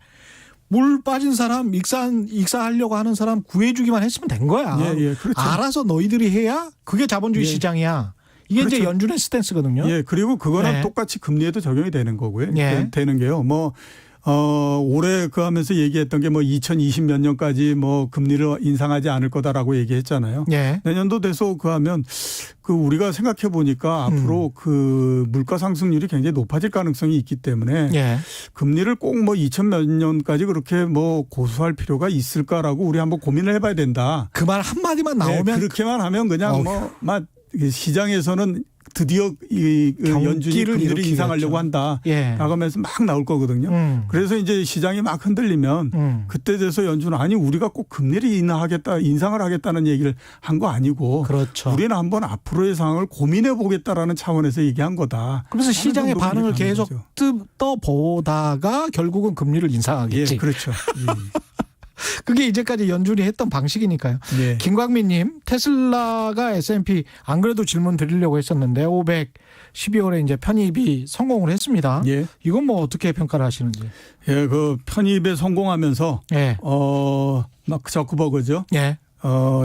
물 빠진 사람 익사하려고 하는 사람 구해주기만 했으면 된 거야. 예, 예, 그렇죠. 알아서 너희들이 해야 그게 자본주의 예. 시장이야. 이게 이제 그렇죠. 연준의 스탠스거든요. 예, 그리고 그거랑 네. 똑같이 금리에도 적용이 되는 거고요. 예. 되는 게요. 올해 그 하면서 얘기했던 게 2020 몇 년까지 금리를 인상하지 않을 거다라고 얘기했잖아요. 예. 내년도 돼서 그 하면 우리가 생각해 보니까 앞으로 그 물가 상승률이 굉장히 높아질 가능성이 있기 때문에 예. 금리를 꼭 2000 몇 년까지 그렇게 고수할 필요가 있을까라고 우리 한번 고민을 해봐야 된다. 그 말 한마디만 나오면 네, 그렇게만 하면 그냥 시장에서는 드디어 연준이 금리를 일으키겠죠. 인상하려고 한다. 예. 라고 하면서 막 나올 거거든요. 그래서 이제 시장이 막 흔들리면 그때 돼서 연준은 아니 우리가 꼭 금리를 인상을 하겠다는 얘기를 한 거 아니고 그렇죠. 우리는 한번 앞으로의 상황을 고민해 보겠다라는 차원에서 얘기한 거다. 그래서 시장의 하는 정도로 반응을 이렇게 계속 가는 거죠. 떠보다가 결국은 금리를 인상하겠지. 예, 그렇죠. 그게 이제까지 연준이 했던 방식이니까요. 예. 김광민님, 테슬라가 S&P 안 그래도 질문 드리려고 했었는데 500 12월에 이제 편입이 성공을 했습니다. 예. 이건 어떻게 평가를 하시는지? 예, 그 편입에 성공하면서 예. 막 저크버그죠. 예.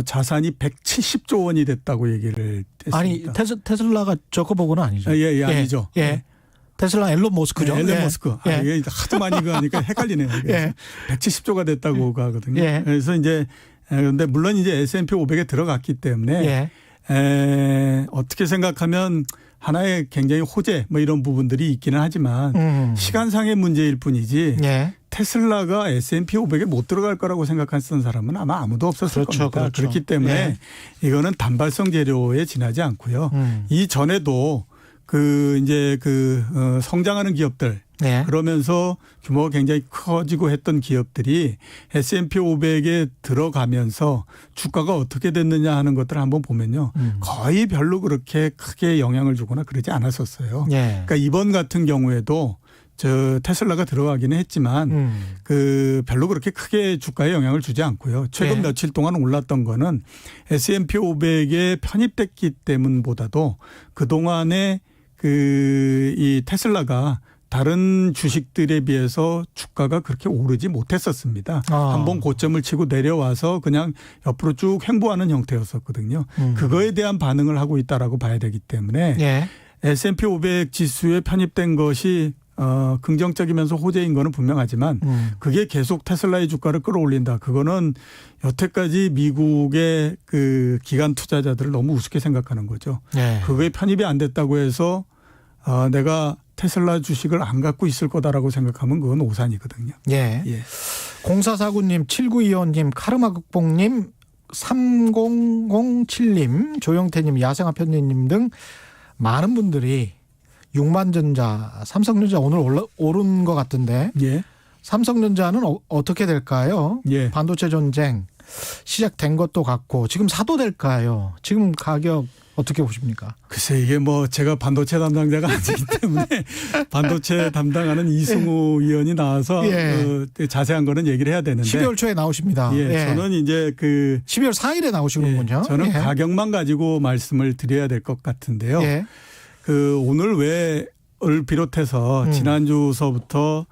자산이 170조 원이 됐다고 얘기를 했습니다. 아니 테슬라가 저거보고는 아니죠. 예, 아니죠. 예. 테슬라 앨런 머스크죠. 네, 앨런 예. 머스크. 예. 이게 하도 많이 가니까 헷갈리네요. 예. 170조가 됐다고 가거든요. 예. 그래서 이제 그런데 물론 이제 S&P 500에 들어갔기 때문에 어떻게 생각하면 하나의 굉장히 호재 이런 부분들이 있기는 하지만 시간상의 문제일 뿐이지 예. 테슬라가 S&P 500에 못 들어갈 거라고 생각했던 사람은 아마 아무도 없었을 그렇죠, 겁니다. 그렇죠. 그렇기 때문에 예. 이거는 단발성 재료에 지나지 않고요. 이전에도 성장하는 기업들 예. 그러면서 규모가 굉장히 커지고 했던 기업들이 S&P 500에 들어가면서 주가가 어떻게 됐느냐 하는 것들을 한번 보면요. 거의 별로 그렇게 크게 영향을 주거나 그러지 않았었어요. 예. 그러니까 이번 같은 경우에도 테슬라가 들어가기는 했지만 별로 그렇게 크게 주가에 영향을 주지 않고요. 최근 예. 며칠 동안 올랐던 거는 S&P 500에 편입됐기 때문보다도 그동안에 이 테슬라가 다른 주식들에 비해서 주가가 그렇게 오르지 못했었습니다. 한번 고점을 치고 내려와서 그냥 옆으로 쭉 횡보하는 형태였었거든요. 그거에 대한 반응을 하고 있다라고 봐야 되기 때문에 예. S&P 500 지수에 편입된 것이 긍정적이면서 호재인 거는 분명하지만 그게 계속 테슬라의 주가를 끌어올린다. 그거는 여태까지 미국의 기관 투자자들을 너무 우습게 생각하는 거죠. 예. 그거에 편입이 안 됐다고 해서 내가 테슬라 주식을 안 갖고 있을 거다라고 생각하면 그건 오산이거든요. 예. 예. 0449님, 7925님, 카르마극봉님, 3007님, 조영태님, 야생아편님 등 많은 분들이 6만전자, 삼성전자 오늘 오른 것 같은데 예. 삼성전자는 어떻게 될까요? 예. 반도체 전쟁 시작된 것도 같고 지금 사도 될까요? 지금 가격 어떻게 보십니까? 글쎄 이게 제가 반도체 담당자가 아니기 때문에 반도체 담당하는 이승우 위원이 나와서 예. 자세한 거는 얘기를 해야 되는데 12월 초에 나오십니다. 예. 예. 저는 이제 12월 4일에 나오시는군요. 저는 예. 가격만 가지고 말씀을 드려야 될 것 같은데요. 예. 오늘 왜를 비롯해서 지난주서부터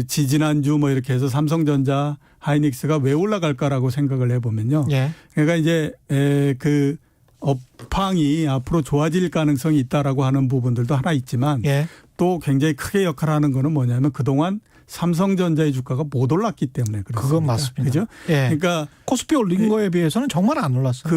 지지난주 이렇게 해서 삼성전자, 하이닉스가 왜 올라갈까라고 생각을 해보면요. 예. 그러니까 이제 업황이 앞으로 좋아질 가능성이 있다라고 하는 부분들도 하나 있지만 예. 또 굉장히 크게 역할을 하는 거는 뭐냐면 그동안 삼성전자의 주가가 못 올랐기 때문에 그렇습니다. 그건 맞습니다. 그죠? 예. 그러니까 코스피 올린 거에 비해서는 정말 안 올랐어요.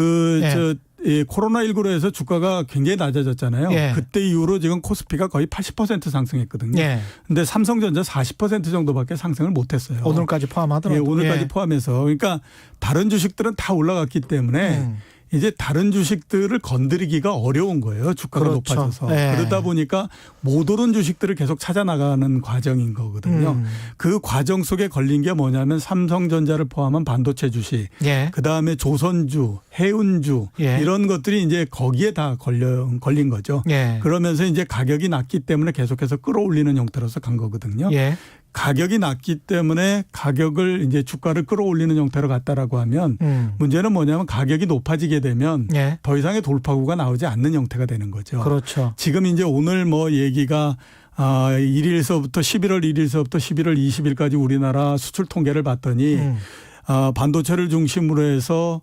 이 코로나19로 해서 주가가 굉장히 낮아졌잖아요. 예. 그때 이후로 지금 코스피가 거의 80% 상승했거든요. 예. 근데 삼성전자 40% 정도밖에 상승을 못했어요. 오늘까지 포함하더라도. 예, 오늘까지 예. 포함해서. 그러니까 다른 주식들은 다 올라갔기 때문에 이제 다른 주식들을 건드리기가 어려운 거예요. 주가가 그렇죠. 높아져서. 예. 그러다 보니까 못 오른 주식들을 계속 찾아나가는 과정인 거거든요. 그 과정 속에 걸린 게 뭐냐면 삼성전자를 포함한 반도체 주식, 예. 그다음에 조선주, 해운주 예. 이런 것들이 이제 거기에 다 걸린 거죠. 예. 그러면서 이제 가격이 낮기 때문에 계속해서 끌어올리는 형태로서 간 거거든요. 예. 가격이 낮기 때문에 가격을 이제 주가를 끌어올리는 형태로 갔다라고 하면 문제는 뭐냐면 가격이 높아지게 되면 예. 더 이상의 돌파구가 나오지 않는 형태가 되는 거죠. 그렇죠. 지금 이제 오늘 뭐 얘기가 1일서부터 11월 1일서부터 11월 20일까지 우리나라 수출 통계를 봤더니 반도체를 중심으로 해서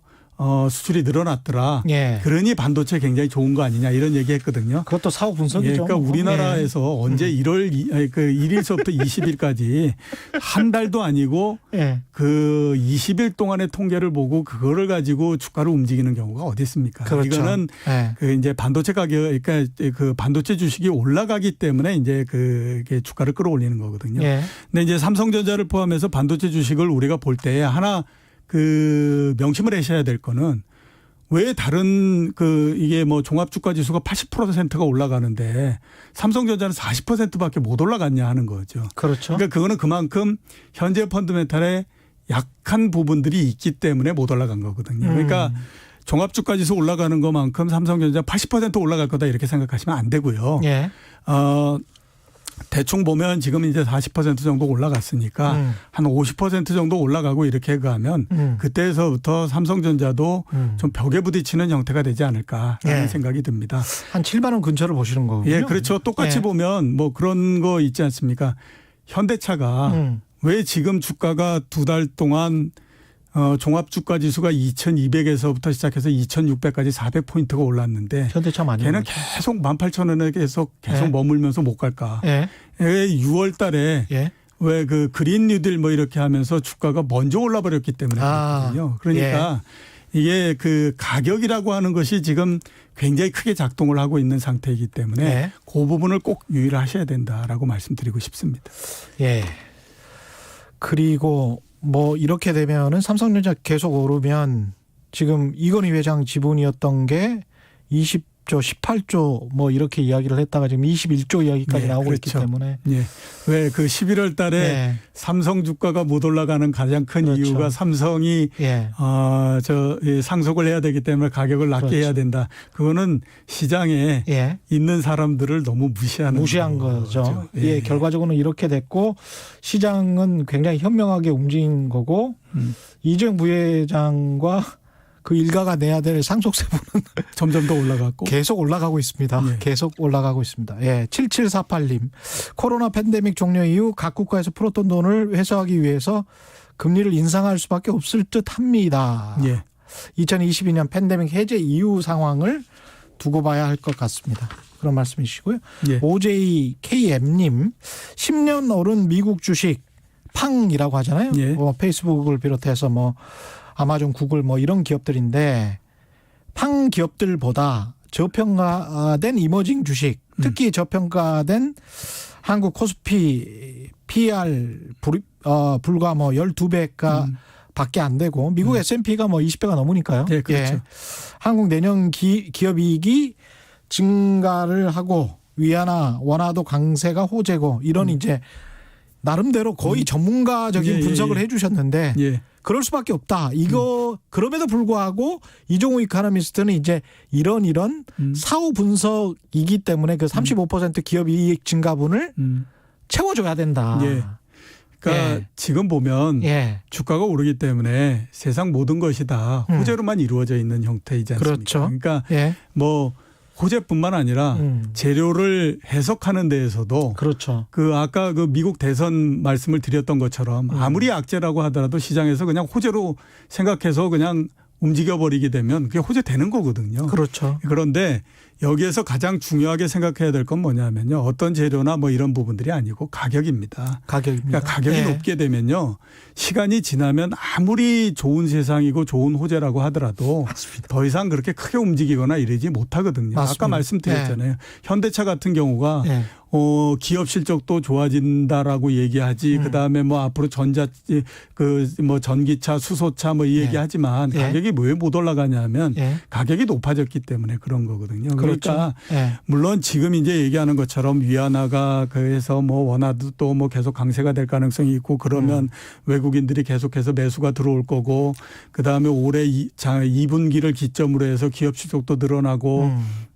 수출이 늘어났더라. 예. 그러니 반도체 굉장히 좋은 거 아니냐 이런 얘기했거든요. 그것도 사후 분석이죠. 예, 그러니까 우리나라에서 언제 1일서부터 20일까지 한 달도 아니고 예. 그 20일 동안의 통계를 보고 그거를 가지고 주가를 움직이는 경우가 어디 있습니까? 그렇죠. 이거는 예. 그 이제 반도체 가격, 그러니까 그 반도체 주식이 올라가기 때문에 이제 그게 주가를 끌어올리는 거거든요. 예. 근데 이제 삼성전자를 포함해서 반도체 주식을 우리가 볼 때 하나 그 명심을 하셔야 될 거는 왜 다른 그 이게 뭐 종합주가 지수가 80%가 올라가는데 삼성전자는 40%밖에 못 올라갔냐 하는 거죠. 그렇죠. 그러니까 그거는 그만큼 현재 펀드멘탈에 약한 부분들이 있기 때문에 못 올라간 거거든요. 그러니까 종합주가 지수 올라가는 것만큼 삼성전자 80% 올라갈 거다 이렇게 생각하시면 안 되고요. 예. 대충 보면 지금 이제 40% 정도 올라갔으니까 한 50% 정도 올라가고 이렇게 가면 그때서부터 삼성전자도 좀 벽에 부딪히는 형태가 되지 않을까라는 예. 생각이 듭니다. 한 7만 원 근처를 보시는 거군요. 예, 그렇죠. 똑같이 예. 보면 뭐 그런 거 있지 않습니까? 현대차가 왜 지금 주가가 두 달 동안 종합주가 지수가 2200에서부터 시작해서 2600까지 400포인트가 올랐는데 현대차 많이. 걔는 올랐죠. 계속 18,000원에 계속 예. 머물면서 못 갈까? 예. 왜 6월 달에 예. 왜 그 그린 뉴딜 뭐 이렇게 하면서 주가가 먼저 올라버렸기 때문에 그렇거든요. 그러니까 이게 그 가격이라고 하는 것이 지금 굉장히 크게 작동을 하고 있는 상태이기 때문에 예. 그 부분을 꼭 유의를 하셔야 된다라고 말씀드리고 싶습니다. 예. 그리고 뭐 이렇게 되면은 삼성전자 계속 오르면 지금 이건희 회장 지분이었던 게 20조, 18조 뭐 이렇게 이야기를 했다가 지금 21조 이야기까지 네, 나오고 있기 그렇죠. 때문에. 예. 왜 그 11월 달에 예. 삼성 주가가 못 올라가는 가장 큰 그렇죠. 이유가 삼성이 예. 상속을 해야 되기 때문에 가격을 낮게 그렇죠. 해야 된다. 그거는 시장에 예. 있는 사람들을 너무 무시한 거죠. 예. 결과적으로는 이렇게 됐고 시장은 굉장히 현명하게 움직인 거고 이재용 부회장과 그 일가가 내야 될 상속세부는 점점 더 올라갔고 계속 올라가고 있습니다. 예. 계속 올라가고 있습니다. 예. 7748님. 코로나 팬데믹 종료 이후 각 국가에서 풀었던 돈을 회수하기 위해서 금리를 인상할 수밖에 없을 듯 합니다. 예. 2022년 팬데믹 해제 이후 상황을 두고 봐야 할 것 같습니다. 그런 말씀이시고요. 예. OJKM님. 10년 오른 미국 주식 팡이라고 하잖아요. 예. 페이스북을 비롯해서 뭐 아마존, 구글 뭐 이런 기업들인데 팡 기업들보다 저평가된 이머징 주식, 특히 저평가된 한국 코스피 PR 불과 뭐 12배가 밖에 안 되고 미국 S&P가 뭐 20배가 넘으니까요. 네, 그렇죠. 예. 한국 내년 기업 이익이 증가를 하고 위안화, 원화도 강세가 호재고 이런 이제 나름대로 거의 전문가적인 예, 분석을 예. 해 주셨는데 예. 그럴 수밖에 없다. 이거 그럼에도 불구하고 이종우 이코노미스트는 이제 이런 사후 분석이기 때문에 그 35% 기업 이익 증가분을 채워줘야 된다. 예. 그러니까 예. 지금 보면 예. 주가가 오르기 때문에 세상 모든 것이 다 호재로만 이루어져 있는 형태이지 않습니까? 그렇죠. 그러니까 예. 뭐 호재뿐만 아니라 재료를 해석하는 데에서도 그렇죠. 그 아까 그 미국 대선 말씀을 드렸던 것처럼 아무리 악재라고 하더라도 시장에서 그냥 호재로 생각해서 그냥 움직여버리게 되면 그게 호재되는 거거든요. 그렇죠. 그런데 여기에서 가장 중요하게 생각해야 될 건 뭐냐면요. 어떤 재료나 뭐 이런 부분들이 아니고 가격입니다. 가격입니다. 그러니까 가격이 예. 높게 되면요. 시간이 지나면 아무리 좋은 세상이고 좋은 호재라고 하더라도 맞습니다. 더 이상 그렇게 크게 움직이거나 이러지 못하거든요. 맞습니다. 아까 말씀드렸잖아요. 현대차 같은 경우가 예. 기업 실적도 좋아진다라고 얘기하지. 그다음에 뭐 앞으로 뭐 전기차, 수소차 뭐 이 얘기하지만 예. 가격이 왜 못 올라가냐면 예. 가격이 높아졌기 때문에 그런 거거든요. 그러니까 그렇죠. 예. 물론 지금 이제 얘기하는 것처럼 위안화가 그래서 뭐 원화도 또 뭐 계속 강세가 될 가능성이 있고 그러면 외국인들이 계속해서 매수가 들어올 거고 그다음에 올해 2분기를 기점으로 해서 기업 실적도 늘어나고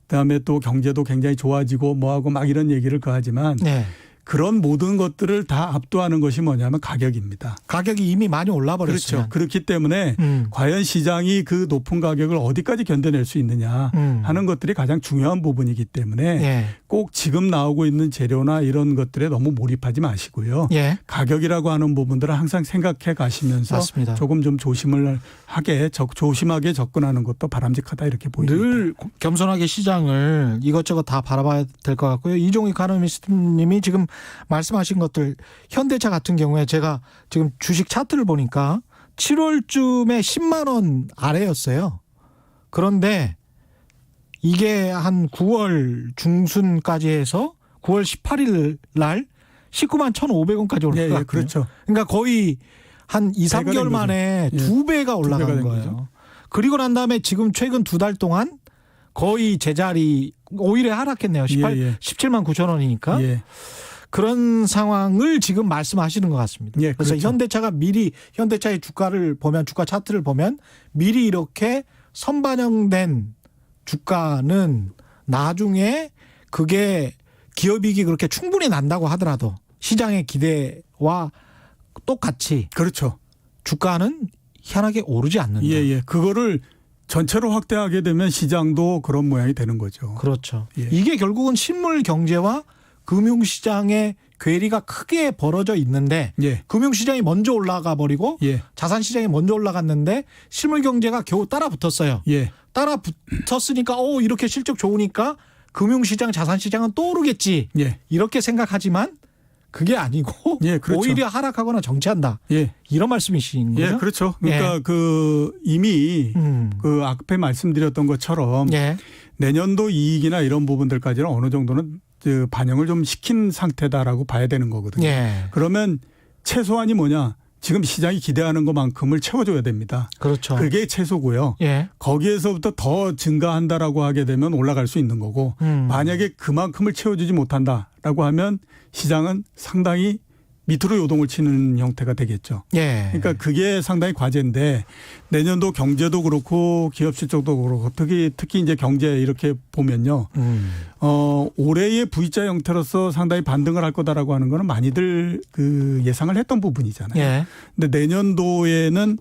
그다음에 또 경제도 굉장히 좋아지고 뭐하고 막 이런 얘기를 하지만 예. 그런 모든 것들을 다 압도하는 것이 뭐냐면 가격입니다. 가격이 이미 많이 올라 버렸어요. 그렇죠. 그렇기 때문에 과연 시장이 그 높은 가격을 어디까지 견뎌낼 수 있느냐 하는 것들이 가장 중요한 부분이기 때문에 예. 꼭 지금 나오고 있는 재료나 이런 것들에 너무 몰입하지 마시고요. 예. 가격이라고 하는 부분들을 항상 생각해 가시면서 맞습니다. 조금 좀 조심하게 접근하는 것도 바람직하다 이렇게 보입니다. 늘 겸손하게 시장을 이것저것 다 바라봐야 될 것 같고요. 이종 이코노미스트님이 지금 말씀하신 것들 현대차 같은 경우에 제가 지금 주식 차트를 보니까 7월쯤에 10만 원 아래였어요. 그런데 이게 한 9월 중순까지 해서 9월 18일 날 19만 1,500원까지 올라갔거든요. 예, 그렇죠. 그러니까 거의 한 2, 3개월 만에 예. 두 배가 올라간 된 거예요. 거죠. 그리고 난 다음에 지금 최근 2달 동안 거의 제자리 오히려 하락했네요. 17만 9천 원이니까. 예. 그런 상황을 지금 말씀하시는 것 같습니다. 예, 그래서 그렇죠. 현대차가 미리 현대차의 주가를 보면 주가 차트를 보면 미리 이렇게 선반영된 주가는 나중에 그게 기업이익이 그렇게 충분히 난다고 하더라도 시장의 기대와 똑같이 그렇죠. 주가는 희한하게 오르지 않는다. 예, 예. 그거를 전체로 확대하게 되면 시장도 그런 모양이 되는 거죠. 그렇죠. 예. 이게 결국은 실물 경제와 금융시장의 괴리가 크게 벌어져 있는데 예. 금융시장이 먼저 올라가 버리고 예. 자산시장이 먼저 올라갔는데 실물 경제가 겨우 따라 붙었어요. 예. 따라 붙었으니까 이렇게 실적 좋으니까 금융시장 자산시장은 또 오르겠지. 예. 이렇게 생각하지만 그게 아니고 예, 그렇죠. 오히려 하락하거나 정체한다. 예. 이런 말씀이신 거죠? 예, 그렇죠. 그러니까 그 이미 그 앞에 말씀드렸던 것처럼 예. 내년도 이익이나 이런 부분들까지는 어느 정도는 그 반영을 좀 시킨 상태다라고 봐야 되는 거거든요. 예. 그러면 최소한이 뭐냐? 지금 시장이 기대하는 것만큼을 채워줘야 됩니다. 그렇죠. 그게 최소고요. 예. 거기에서부터 더 증가한다라고 하게 되면 올라갈 수 있는 거고 만약에 그만큼을 채워주지 못한다라고 하면 시장은 상당히 밑으로 요동을 치는 형태가 되겠죠. 예. 그러니까 그게 상당히 과제인데 내년도 경제도 그렇고 기업 실적도 그렇고 특히 이제 경제 이렇게 보면요. 올해의 V자 형태로서 상당히 반등을 할 거다라고 하는 거는 많이들 그 예상을 했던 부분이잖아요. 예. 근데 내년도에는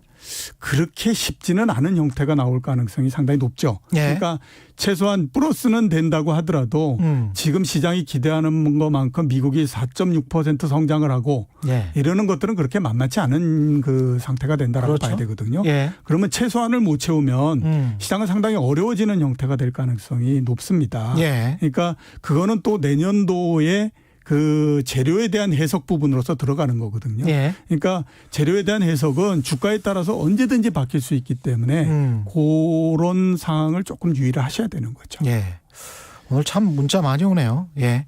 그렇게 쉽지는 않은 형태가 나올 가능성이 상당히 높죠. 예. 그러니까 최소한 플러스는 된다고 하더라도 지금 시장이 기대하는 것만큼 미국이 4.6% 성장을 하고 예. 이러는 것들은 그렇게 만만치 않은 그 상태가 된다라고 그렇죠. 봐야 되거든요. 예. 그러면 최소한을 못 채우면 시장은 상당히 어려워지는 형태가 될 가능성이 높습니다. 예. 그러니까 그거는 또 내년도에 그 재료에 대한 해석 부분으로서 들어가는 거거든요. 예. 그러니까 재료에 대한 해석은 주가에 따라서 언제든지 바뀔 수 있기 때문에 그런 상황을 조금 유의를 하셔야 되는 거죠. 예. 오늘 참 문자 많이 오네요. 예.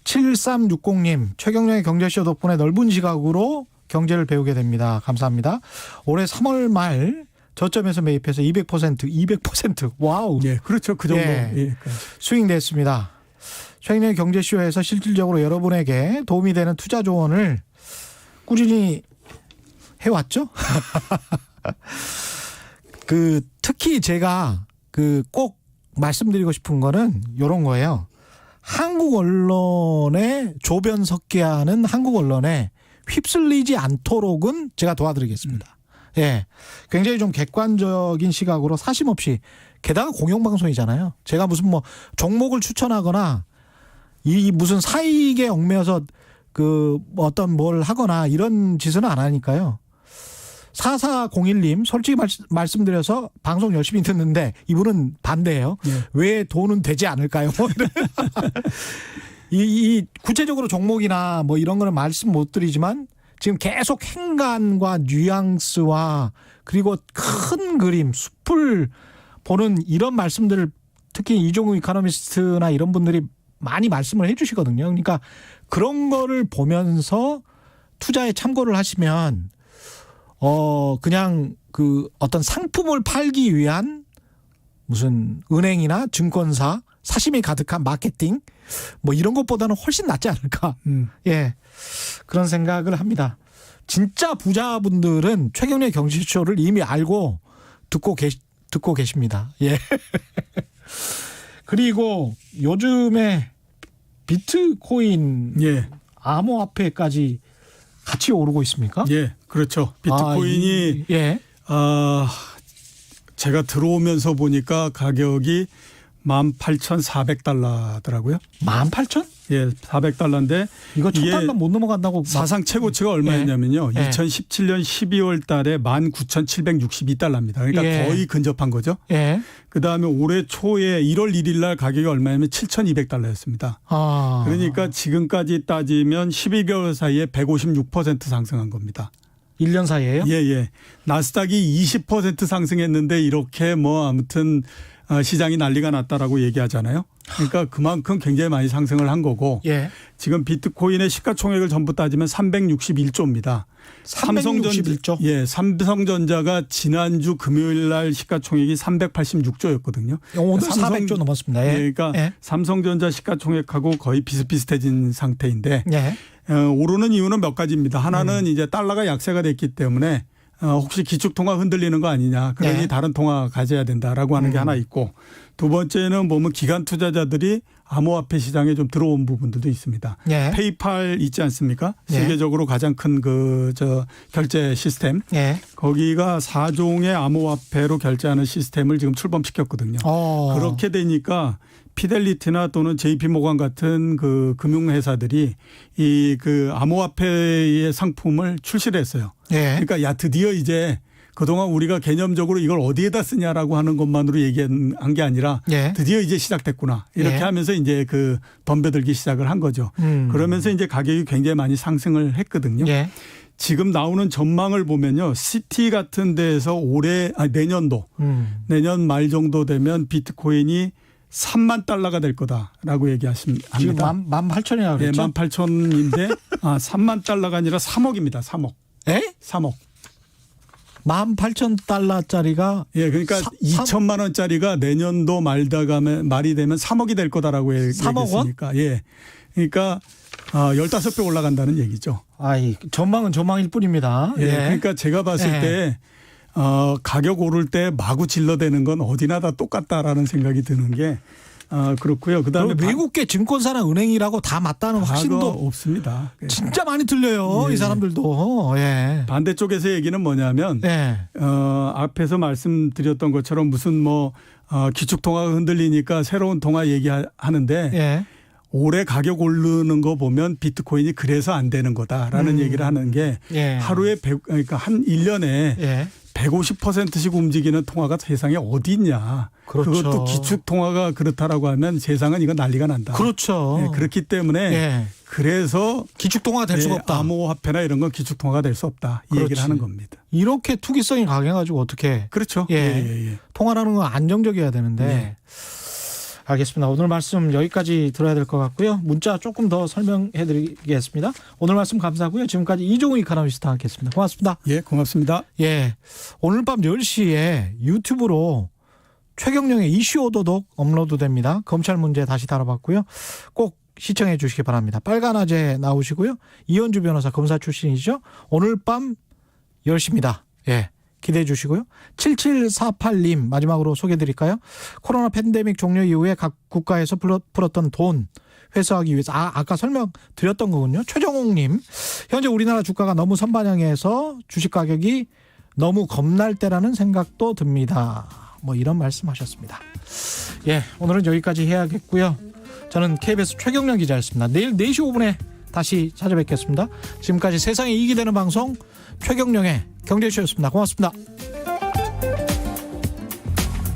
7360님, 최경영의 경제쇼 덕분에 넓은 시각으로 경제를 배우게 됩니다. 감사합니다. 올해 3월 말 저점에서 매입해서 200%. 와우. 예, 그렇죠. 그 정도. 예. 예. 스윙됐습니다. 최근의 경제쇼에서 실질적으로 여러분에게 도움이 되는 투자 조언을 꾸준히 해왔죠? 특히 제가 꼭 말씀드리고 싶은 거는 이런 거예요. 한국 언론에 조변 섞게 하는 한국 언론에 휩쓸리지 않도록은 제가 도와드리겠습니다. 예. 굉장히 좀 객관적인 시각으로 사심 없이 게다가 공영방송이잖아요. 제가 무슨 뭐 종목을 추천하거나 이 무슨 사익에 얽매여서 어떤 뭘 하거나 이런 짓은 안 하니까요. 4401님 솔직히 말씀드려서 방송 열심히 듣는데 이분은 반대예요. 예. 왜 돈은 되지 않을까요? 이 구체적으로 종목이나 뭐 이런 거는 말씀 못 드리지만 지금 계속 행간과 뉘앙스와 그리고 큰 그림, 숲을 보는 이런 말씀들을 특히 이종우 이코노미스트나 이런 분들이 많이 말씀을 해 주시거든요. 그러니까 그런 거를 보면서 투자에 참고를 하시면 그냥 그 어떤 상품을 팔기 위한 무슨 은행이나 증권사 사심이 가득한 마케팅 뭐 이런 것보다는 훨씬 낫지 않을까. 예. 그런 생각을 합니다. 진짜 부자분들은 최경련의 경제쇼를 이미 알고 듣고 계십니다. 예. 그리고 요즘에 비트코인 예. 암호화폐까지 같이 오르고 있습니까? 예, 그렇죠. 비트코인이 예. 제가 들어오면서 보니까 가격이 18,400달러더라고요. 18,000? 예, 400달러인데 이거 이게 1,000달러 못 넘어간다고 사상 최고치가 얼마였냐면요. 예. 2017년 12월 달에 19,762달러입니다. 그러니까 예. 거의 근접한 거죠. 예. 그다음에 올해 초에 1월 1일 날 가격이 얼마냐면 7,200달러였습니다. 아. 그러니까 지금까지 따지면 12개월 사이에 156% 상승한 겁니다. 1년 사이에요? 예, 예. 나스닥이 20% 상승했는데 이렇게 뭐 아무튼 시장이 난리가 났다라고 얘기하잖아요. 그러니까 그만큼 굉장히 많이 상승을 한 거고 예. 지금 비트코인의 시가총액을 전부 따지면 361조입니다. 361조? 예, 삼성전자가 지난주 금요일 날 시가총액이 386조였거든요. 오늘 400조 넘었습니다. 예. 예, 그러니까 예. 삼성전자 시가총액하고 거의 비슷비슷해진 상태인데 예. 오르는 이유는 몇 가지입니다. 하나는 이제 달러가 약세가 됐기 때문에 혹시 기축통화 흔들리는 거 아니냐. 그러니 네. 다른 통화 가져야 된다라고 하는 게 하나 있고 두 번째는 보면 기관 투자자들이 암호화폐 시장에 좀 들어온 부분들도 있습니다. 예. 페이팔 있지 않습니까? 예. 세계적으로 가장 큰 결제 시스템. 예. 거기가 4종의 암호화폐로 결제하는 시스템을 지금 출범시켰거든요. 그렇게 되니까 피델리티나 또는 JP모건 같은 그 금융회사들이 이 그 암호화폐의 상품을 출시를 했어요. 예. 그러니까 야 드디어 이제 그동안 우리가 개념적으로 이걸 어디에다 쓰냐라고 하는 것만으로 얘기한 게 아니라 예. 드디어 이제 시작됐구나. 이렇게 예. 하면서 이제 그 덤벼들기 시작을 한 거죠. 그러면서 이제 가격이 굉장히 많이 상승을 했거든요. 예. 지금 나오는 전망을 보면요. 시티 같은 데에서 내년도 내년 말 정도 되면 비트코인이 3만 달러가 될 거다라고 얘기하십니다. 지금 18,000이라고 예, 그랬죠? 18,000인데 3만 달러가 아니라 3억입니다. 3억. 예? 3억. 18,000달러짜리가 예, 그러니까 2천만 원짜리가 내년도 말이 되면 3억이 될 거다라고 3억 원? 얘기했으니까. 예. 그러니까 15배 올라간다는 얘기죠. 아이, 전망은 전망일 뿐입니다. 예. 예. 그러니까 제가 봤을 예. 때 가격 오를 때 마구 질러대는 건 어디나 다 똑같다라는 생각이 드는 게 그렇고요. 그다음에 외국계 증권사나 은행이라고 다 맞다는 확신도 없습니다. 진짜 많이 틀려요. 예. 이 사람들도. 예. 반대쪽에서 얘기는 뭐냐면 예. 앞에서 말씀드렸던 것처럼 무슨 뭐 기축통화가 흔들리니까 새로운 통화 얘기하는데 예. 올해 가격 오르는 거 보면 비트코인이 그래서 안 되는 거다라는 얘기를 하는 게 예. 하루에 그러니까 한 1년에 예. 150%씩 움직이는 통화가 세상에 어디 있냐. 그렇죠. 그것도 기축 통화가 그렇다라고 하면 세상은 이거 난리가 난다. 그렇죠. 예, 그렇기 때문에 예. 그래서 기축통화가 될 수가 없다. 암호화폐나 이런 건 기축 통화가 될 수 없다. 이 얘기를 그렇지. 하는 겁니다. 이렇게 투기성이 강해가지고 어떻게 그렇죠. 예. 통화라는 건 안정적이어야 되는데. 네. 알겠습니다. 오늘 말씀 여기까지 들어야 될 것 같고요. 문자 조금 더 설명해 드리겠습니다. 오늘 말씀 감사하고요. 지금까지 이종우 이코노미스트와 함께했습니다. 고맙습니다. 예, 고맙습니다. 예, 오늘 밤 10시에 유튜브로 최경령의 이슈 오도독 업로드됩니다. 검찰 문제 다시 다뤄봤고요. 꼭 시청해 주시기 바랍니다. 빨간아재 나오시고요. 이현주 변호사 검사 출신이죠. 오늘 밤 10시입니다. 예. 기대해 주시고요. 7748님 마지막으로 소개해 드릴까요? 코로나 팬데믹 종료 이후에 각 국가에서 풀었던 돈 회수하기 위해서 아까 설명드렸던 거군요. 최정옥님 현재 우리나라 주가가 너무 선반영해서 주식 가격이 너무 겁날 때라는 생각도 듭니다. 뭐 이런 말씀하셨습니다. 예, 오늘은 여기까지 해야겠고요. 저는 KBS 최경련 기자였습니다. 내일 4시 5분에 다시 찾아뵙겠습니다. 지금까지 세상에 이익이 되는 방송 최경령의 경제쇼였습니다. 고맙습니다.